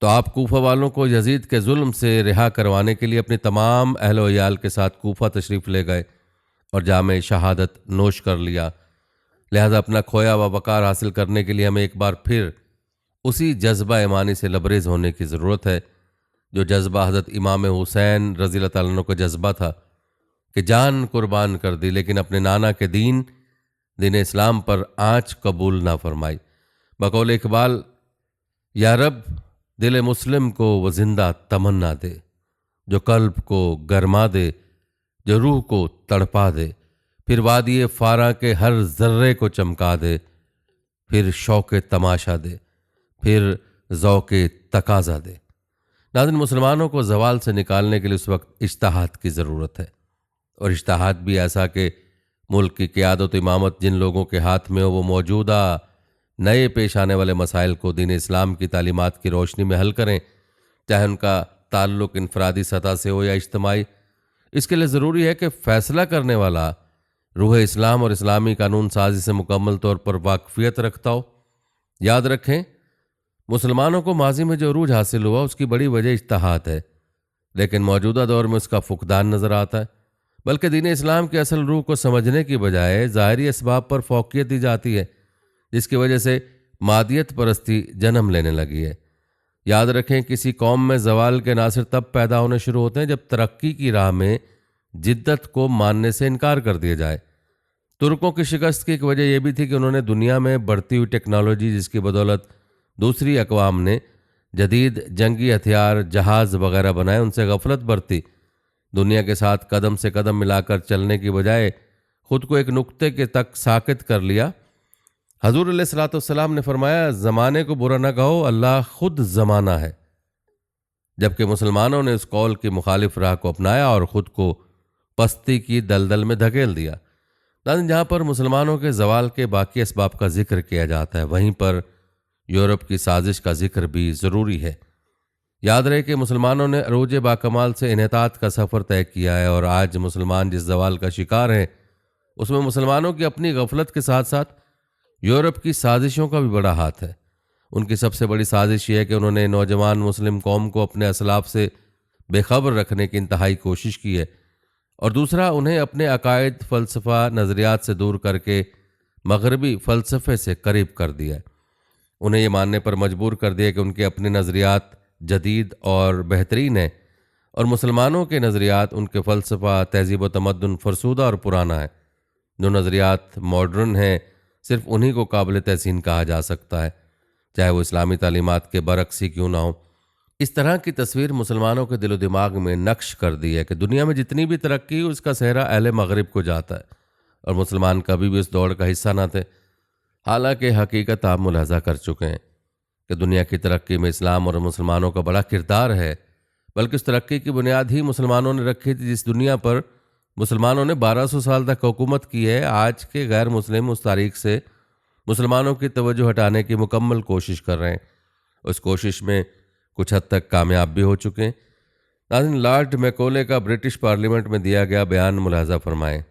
तो आप कूफा वालों को यजीद के जुल्म से रिहा करवाने के लिए अपनी तमाम अहल व इयाल के साथ कूफा तशरीफ़ ले गए और जामे शहादत नोश कर लिया। लिहाजा अपना खोया व वक़ार हासिल करने के लिए हमें एक बार फिर उसी जज्बा ईमानी से लबरेज़ होने की ज़रूरत है जो जज्बा हज़रत इमाम हुसैन रज़ी अल्लाह ताला अन्हु का जज्बा था कि जान कुर्बान कर दी, लेकिन अपने नाना के दीन इस्लाम पर आँच कबूल ना फरमाई। बकौल इकबाल, या रब दिल मुस्लिम को वो जिंदा तमन्ना दे, जो कल्ब को गरमा दे, जो रूह को तड़पा दे, फिर वादिये फारा के हर जर्रे को चमका दे, फिर शौक़ तमाशा दे, फिर ज़ौक़ तकाज़ा दे। नाज़रीन, मुसलमानों को ज़वाल से निकालने के लिए उस वक्त इज्तिहाद की ज़रूरत है, और इज्तिहाद भी ऐसा कि मुल्क की क़यादत इमामत जिन लोगों के हाथ में हो वो मौजूदा नए पेश आने वाले मसाइल को दीन इस्लाम की तालीमात की रोशनी में हल करें, चाहे उनका ताल्लुक़ इनफरादी सतह से हो या इज्तिमाई। इसके लिए ज़रूरी है कि फ़ैसला करने वाला रूह इस्लाम और इस्लामी कानून साजी से मुकम्मल तौर पर वाकफ़ियत रखता हो। याद रखें, मुसलमानों को माजी में जो अरूज हासिल हुआ उसकी बड़ी वजह इज्तिहाद है, लेकिन मौजूदा दौर में उसका फुकदान नज़र आता है। बल्कि दीन इस्लाम के असल रूह को समझने की बजाय ज़ाहिरी असबाब पर फोकियत दी जाती है, जिसकी वजह से मादियत परस्ती जन्म लेने लगी है। याद रखें, किसी कौम में ज़वाल के नासिर तब पैदा होने शुरू होते हैं जब तरक्की की राह में जिद्दत को मानने से इनकार कर दिया जाए। तुर्कों की शिकस्त की एक वजह यह भी थी कि उन्होंने दुनिया में बढ़ती हुई टेक्नोलॉजी, जिसकी बदौलत दूसरी अक़वाम ने जदीद जंगी हथियार, जहाज़ वगैरह बनाए, उनसे गफलत बरती। दुनिया के साथ कदम से कदम मिलाकर चलने की बजाय ख़ुद को एक नुक्ते के तक साकित कर लिया। हजूर अलैहिस्सलाम ने फरमाया, ज़माने को बुरा न कहो, अल्लाह खुद ज़माना है। जबकि मुसलमानों ने उस कौल की मुखालिफ राह को अपनाया और ख़ुद को पस्ती की दलदल में धकेल दिया। जहाँ पर मुसलमानों के ज़वाल के बाकी असबाब का जिक्र किया जाता है, वहीं पर यूरोप की साजिश का जिक्र भी ज़रूरी है। याद रहे कि मुसलमानों ने अरूज बाकमाल से इन्हितात का सफ़र तय किया है, और आज मुसलमान जिस ज़वाल का शिकार हैं उसमें मुसलमानों की अपनी गफलत के साथ साथ यूरोप की साजिशों का भी बड़ा हाथ है। उनकी सबसे बड़ी साजिश ये है कि उन्होंने नौजवान मुस्लिम कौम को अपने असलाफ से बेखबर रखने की इंतहाई कोशिश की है, और दूसरा उन्हें अपने अकायद, फ़लसफ़ा, नज़रियात से दूर करके मगरबी फ़लसफ़े से करीब कर दिया है। उन्हें ये मानने पर मजबूर कर दिया कि उनके अपने नज़रियात जदीद और बेहतरीन हैं, और मुसलमानों के नज़रियात, उनके फ़लसफ़ा, तहज़ीब व तमद्दुन फरसूदा और पुराना है। जो नज़रियात मॉडर्न हैं, सिर्फ उन्हीं को काबिल तहसीन कहा जा सकता है, चाहे वो इस्लामी तालीमात के बरक्स ही क्यों ना हो। इस तरह की तस्वीर मुसलमानों के दिलो दिमाग में नक्श कर दी है कि दुनिया में जितनी भी तरक्की हो, उसका सेहरा अहले मगरिब को जाता है, और मुसलमान कभी भी उस दौड़ का हिस्सा ना थे। हालांकि हकीकत आप मुलाजा कर चुके हैं कि दुनिया की तरक्की में इस्लाम और मुसलमानों का बड़ा किरदार है, बल्कि उस तरक्की की बुनियाद ही मुसलमानों ने रखी थी जिस दुनिया पर मुसलमानों ने 1200 साल तक हुकूमत की है। आज के गैर मुस्लिम उस तारीख से मुसलमानों की तवज्जो हटाने की मुकम्मल कोशिश कर रहे हैं। उस कोशिश में कुछ हद तक कामयाब भी हो चुके हैं। नाज़रीन, लॉर्ड मैकॉले का ब्रिटिश पार्लियामेंट में दिया गया बयान मुलाजा फरमाएं।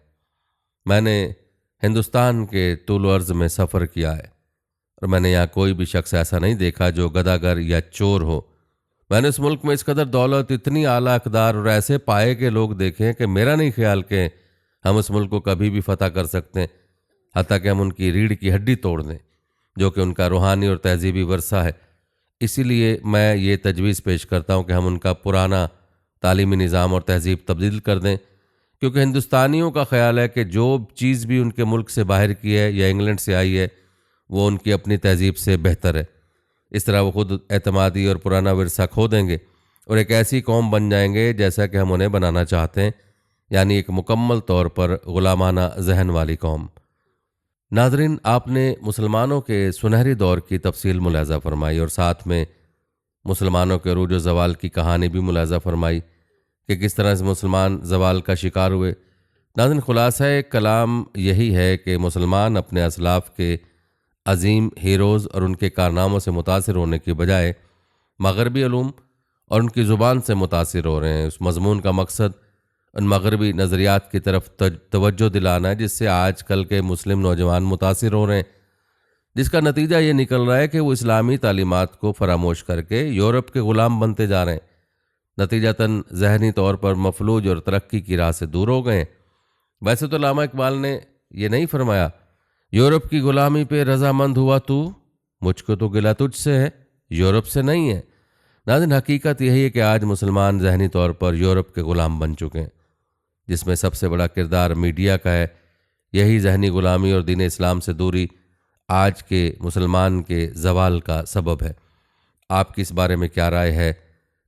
मैंने हिंदुस्तान के तूल अर्ज़ में सफ़र किया है, और मैंने यहाँ कोई भी शख्स ऐसा नहीं देखा जो गदागर या चोर हो। मैंने इस मुल्क में इस कदर दौलत, इतनी आला अक़दार और ऐसे पाए के लोग देखे हैं कि मेरा नहीं ख्याल कि हम इस मुल्क को कभी भी फतह कर सकते हैं, हत्ता कि हम उनकी रीढ़ की हड्डी तोड़ दें, जो कि उनका रूहानी और तहजीबी वर्सा है। इसीलिए मैं ये तजवीज़ पेश करता हूँ कि हम उनका पुराना तालीमी निज़ाम और तहजीब तब्दील कर दें, क्योंकि हिंदुस्तानियों का ख्याल है कि जो चीज़ भी उनके मुल्क से बाहर की है या इंग्लैंड से आई है, वो उनकी अपनी तहजीब से बेहतर है। इस तरह वो खुद एतमादी और पुराना विरसा खो देंगे और एक ऐसी कौम बन जाएंगे जैसा कि हम उन्हें बनाना चाहते हैं, यानी एक मुकम्मल तौर पर ग़ुलामाना जहन वाली कौम। नाज़रीन, आपने मुसलमानों के सुनहरी दौर की तफसील मुलाजा फरमाई, और साथ में मुसलमानों के अरूज व ज़वाल की कहानी भी मुलाजा फरमाई कि किस तरह से मुसलमान ज़वाल का शिकार हुए। नाज़रीन, खुलासा कलाम यही है कि मुसलमान अपने असलाफ के अजीम हीरोज़ और उनके कारनामों से मुतासिर होने की बजाय मगरबी उलूम और उनकी ज़ुबान से मुतासिर हो रहे हैं। उस मज़मून का मकसद उन मगरबी नज़रियात की तरफ तवज्जो दिलाना है जिससे आजकल के मुस्लिम नौजवान मुतासिर हो रहे हैं, जिसका नतीजा ये निकल रहा है कि वो इस्लामी तालीमात को फरामोश करके यूरोप के ग़ुलाम बनते जा रहे हैं। नतीजतन ज़हनी तौर पर मफलूज और तरक्की की राह से दूर हो गए हैं। वैसे तो अल्लामा इकबाल ने यह नहीं फरमाया, यूरोप की ग़ुलामी पे रजामंद हुआ तू, मुझको तो गिला तुझसे है, यूरोप से नहीं है। नाज़रीन, हकीकत यही है कि आज मुसलमान ज़हनी तौर पर यूरोप के ग़ुलाम बन चुके हैं, जिसमें सबसे बड़ा किरदार मीडिया का है। यही ज़हनी ग़ुलामी और दीन इस्लाम से दूरी आज के मुसलमान के ज़वाल का सबब है। आपकी इस बारे में क्या राय है,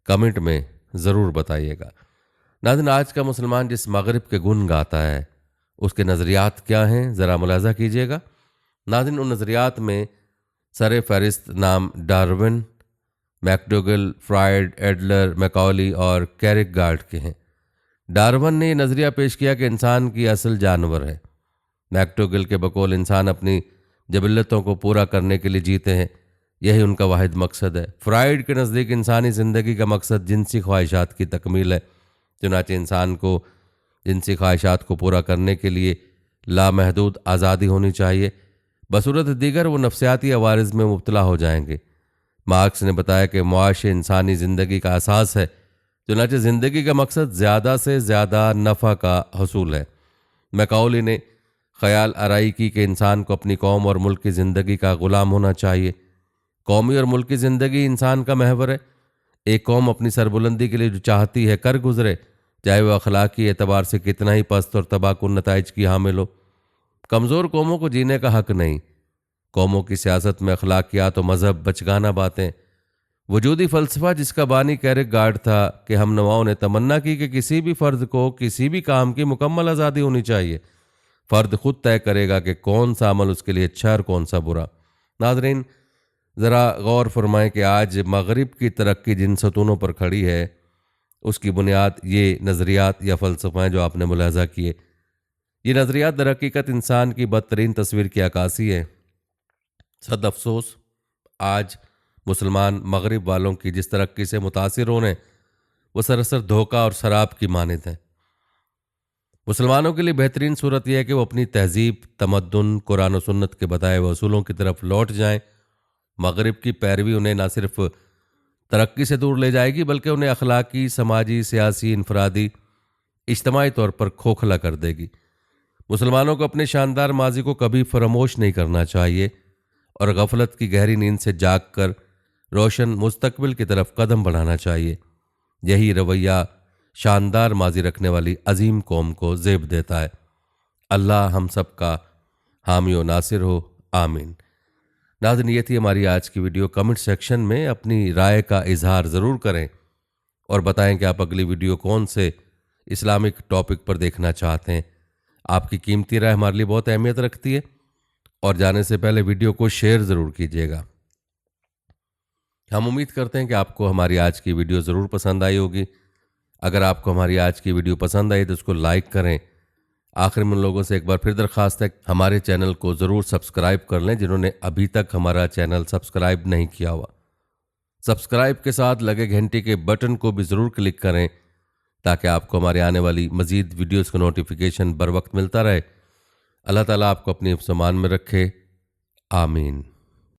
कमेंट में ज़रूर बताइएगा। नाज़रीन, आज का मुसलमान जिस मगरिब के गुण गाता है उसके नज़रियात क्या हैं, ज़रा मुलाजा कीजिएगा। नाज़रीन, उन नज़रियात में सर फहरिस्त नाम डार्विन, मैकडोगल, फ्रायड, एडलर, मैकॉली और कैरिकगार्ड के हैं। डार्विन ने यह नज़रिया पेश किया कि इंसान की असल जानवर है। मैकडोगल के बकौल इंसान अपनी जबिल्लतों को पूरा करने के लिए जीते हैं, यही उनका वाहिद मकसद है। फ्रायड के नज़दीक इंसानी ज़िंदगी का मकसद जिनसी ख्वाहिशात की तकमील है, चुनांचे इंसान को जिनसी ख्वाहिशात को पूरा करने के लिए लामहदूद आज़ादी होनी चाहिए, बसूरत दीगर वो नफ्सियाती अवारिज़ में मुब्तला हो जाएंगे। मार्क्स ने बताया कि मुआशे इंसानी ज़िंदगी का असास है, चुनांचे ज़िंदगी का मकसद ज़्यादा से ज़्यादा नफ़ा का हसूल है। मैकॉली ने ख्याल आराई की कि इंसान को अपनी कौम और मुल्क की ज़िंदगी का ग़ुलाम होना चाहिए। कौमी और मुल्क की ज़िंदगी इंसान का महवर है। एक कौम अपनी सरबुलंदी के लिए जो चाहती है कर गुजरे, चाहे वह अखलाकी एतबार से कितना ही पस्त और तबाहकुन नताइज की हामिल हो। कमज़ोर कौमों को जीने का हक नहीं। कौमों की सियासत में अखलाकियात और मज़हब बचगाना बातें। वजूदी फ़लसफ़ा जिसका बानी कैरिकगार्ड था कि हम नवाओं ने तमन्ना की कि किसी भी फ़र्द को किसी भी काम की मुकम्मल आज़ादी होनी चाहिए। फ़र्द खुद तय करेगा कि कौन सा अमल उसके लिए अच्छा और कौन सा बुरा। नाज़रीन, ज़रा गौर फरमाएं कि आज मगरिब की तरक्की जिन सतूनों पर खड़ी है उसकी बुनियाद ये नज़रियात या फ़लसफ़े जो आपने मुलाजा किए। ये नज़रियात दर हकीकत इंसान की बदतरीन तस्वीर की अक्कासी है। सद अफसोस आज मुसलमान मगरिब वालों की जिस तरक्की से मुतासिर होने वो सरासर धोखा और शराब की मानद है। मुसलमानों के लिए बेहतरीन सूरत यह है कि वो अपनी तहजीब, तमद्दुन, कुरान और सुन्नत के बताए हुए असूलों की तरफ लौट जाएं, मगरिब की पैरवी उन्हें न सिर्फ तरक्की से दूर ले जाएगी बल्कि उन्हें अखलाकी, समाजी, सियासी, इनफरादी, इज्तमाही तौर पर खोखला कर देगी। मुसलमानों को अपने शानदार माजी को कभी फरामोश नहीं करना चाहिए और गफलत की गहरी नींद से जाग कर रोशन मुस्तकबिल की तरफ कदम बढ़ाना चाहिए। यही रवैया शानदार माजी रखने वाली अजीम कौम को ज़ेब देता है। अल्लाह हम सब का हामी व नासिर हो, आमीन। नाज़रीन, ये थी हमारी आज की वीडियो। कमेंट सेक्शन में अपनी राय का इजहार ज़रूर करें और बताएं कि आप अगली वीडियो कौन से इस्लामिक टॉपिक पर देखना चाहते हैं। आपकी कीमती राय हमारे लिए बहुत अहमियत रखती है और जाने से पहले वीडियो को शेयर ज़रूर कीजिएगा। हम उम्मीद करते हैं कि आपको हमारी आज की वीडियो ज़रूर पसंद आई होगी। अगर आपको हमारी आज की वीडियो पसंद आई तो उसको लाइक करें। आखिर में उन लोगों से एक बार फिर दरख्वास्त है, हमारे चैनल को ज़रूर सब्सक्राइब कर लें जिन्होंने अभी तक हमारा चैनल सब्सक्राइब नहीं किया हुआ। सब्सक्राइब के साथ लगे घंटी के बटन को भी ज़रूर क्लिक करें ताकि आपको हमारे आने वाली मज़ीद वीडियोज़ का नोटिफिकेशन बर वक्त मिलता रहे। अल्लाह ताला आपको अपनी हिफ्ज़-ए-मान में रखे, आमीन।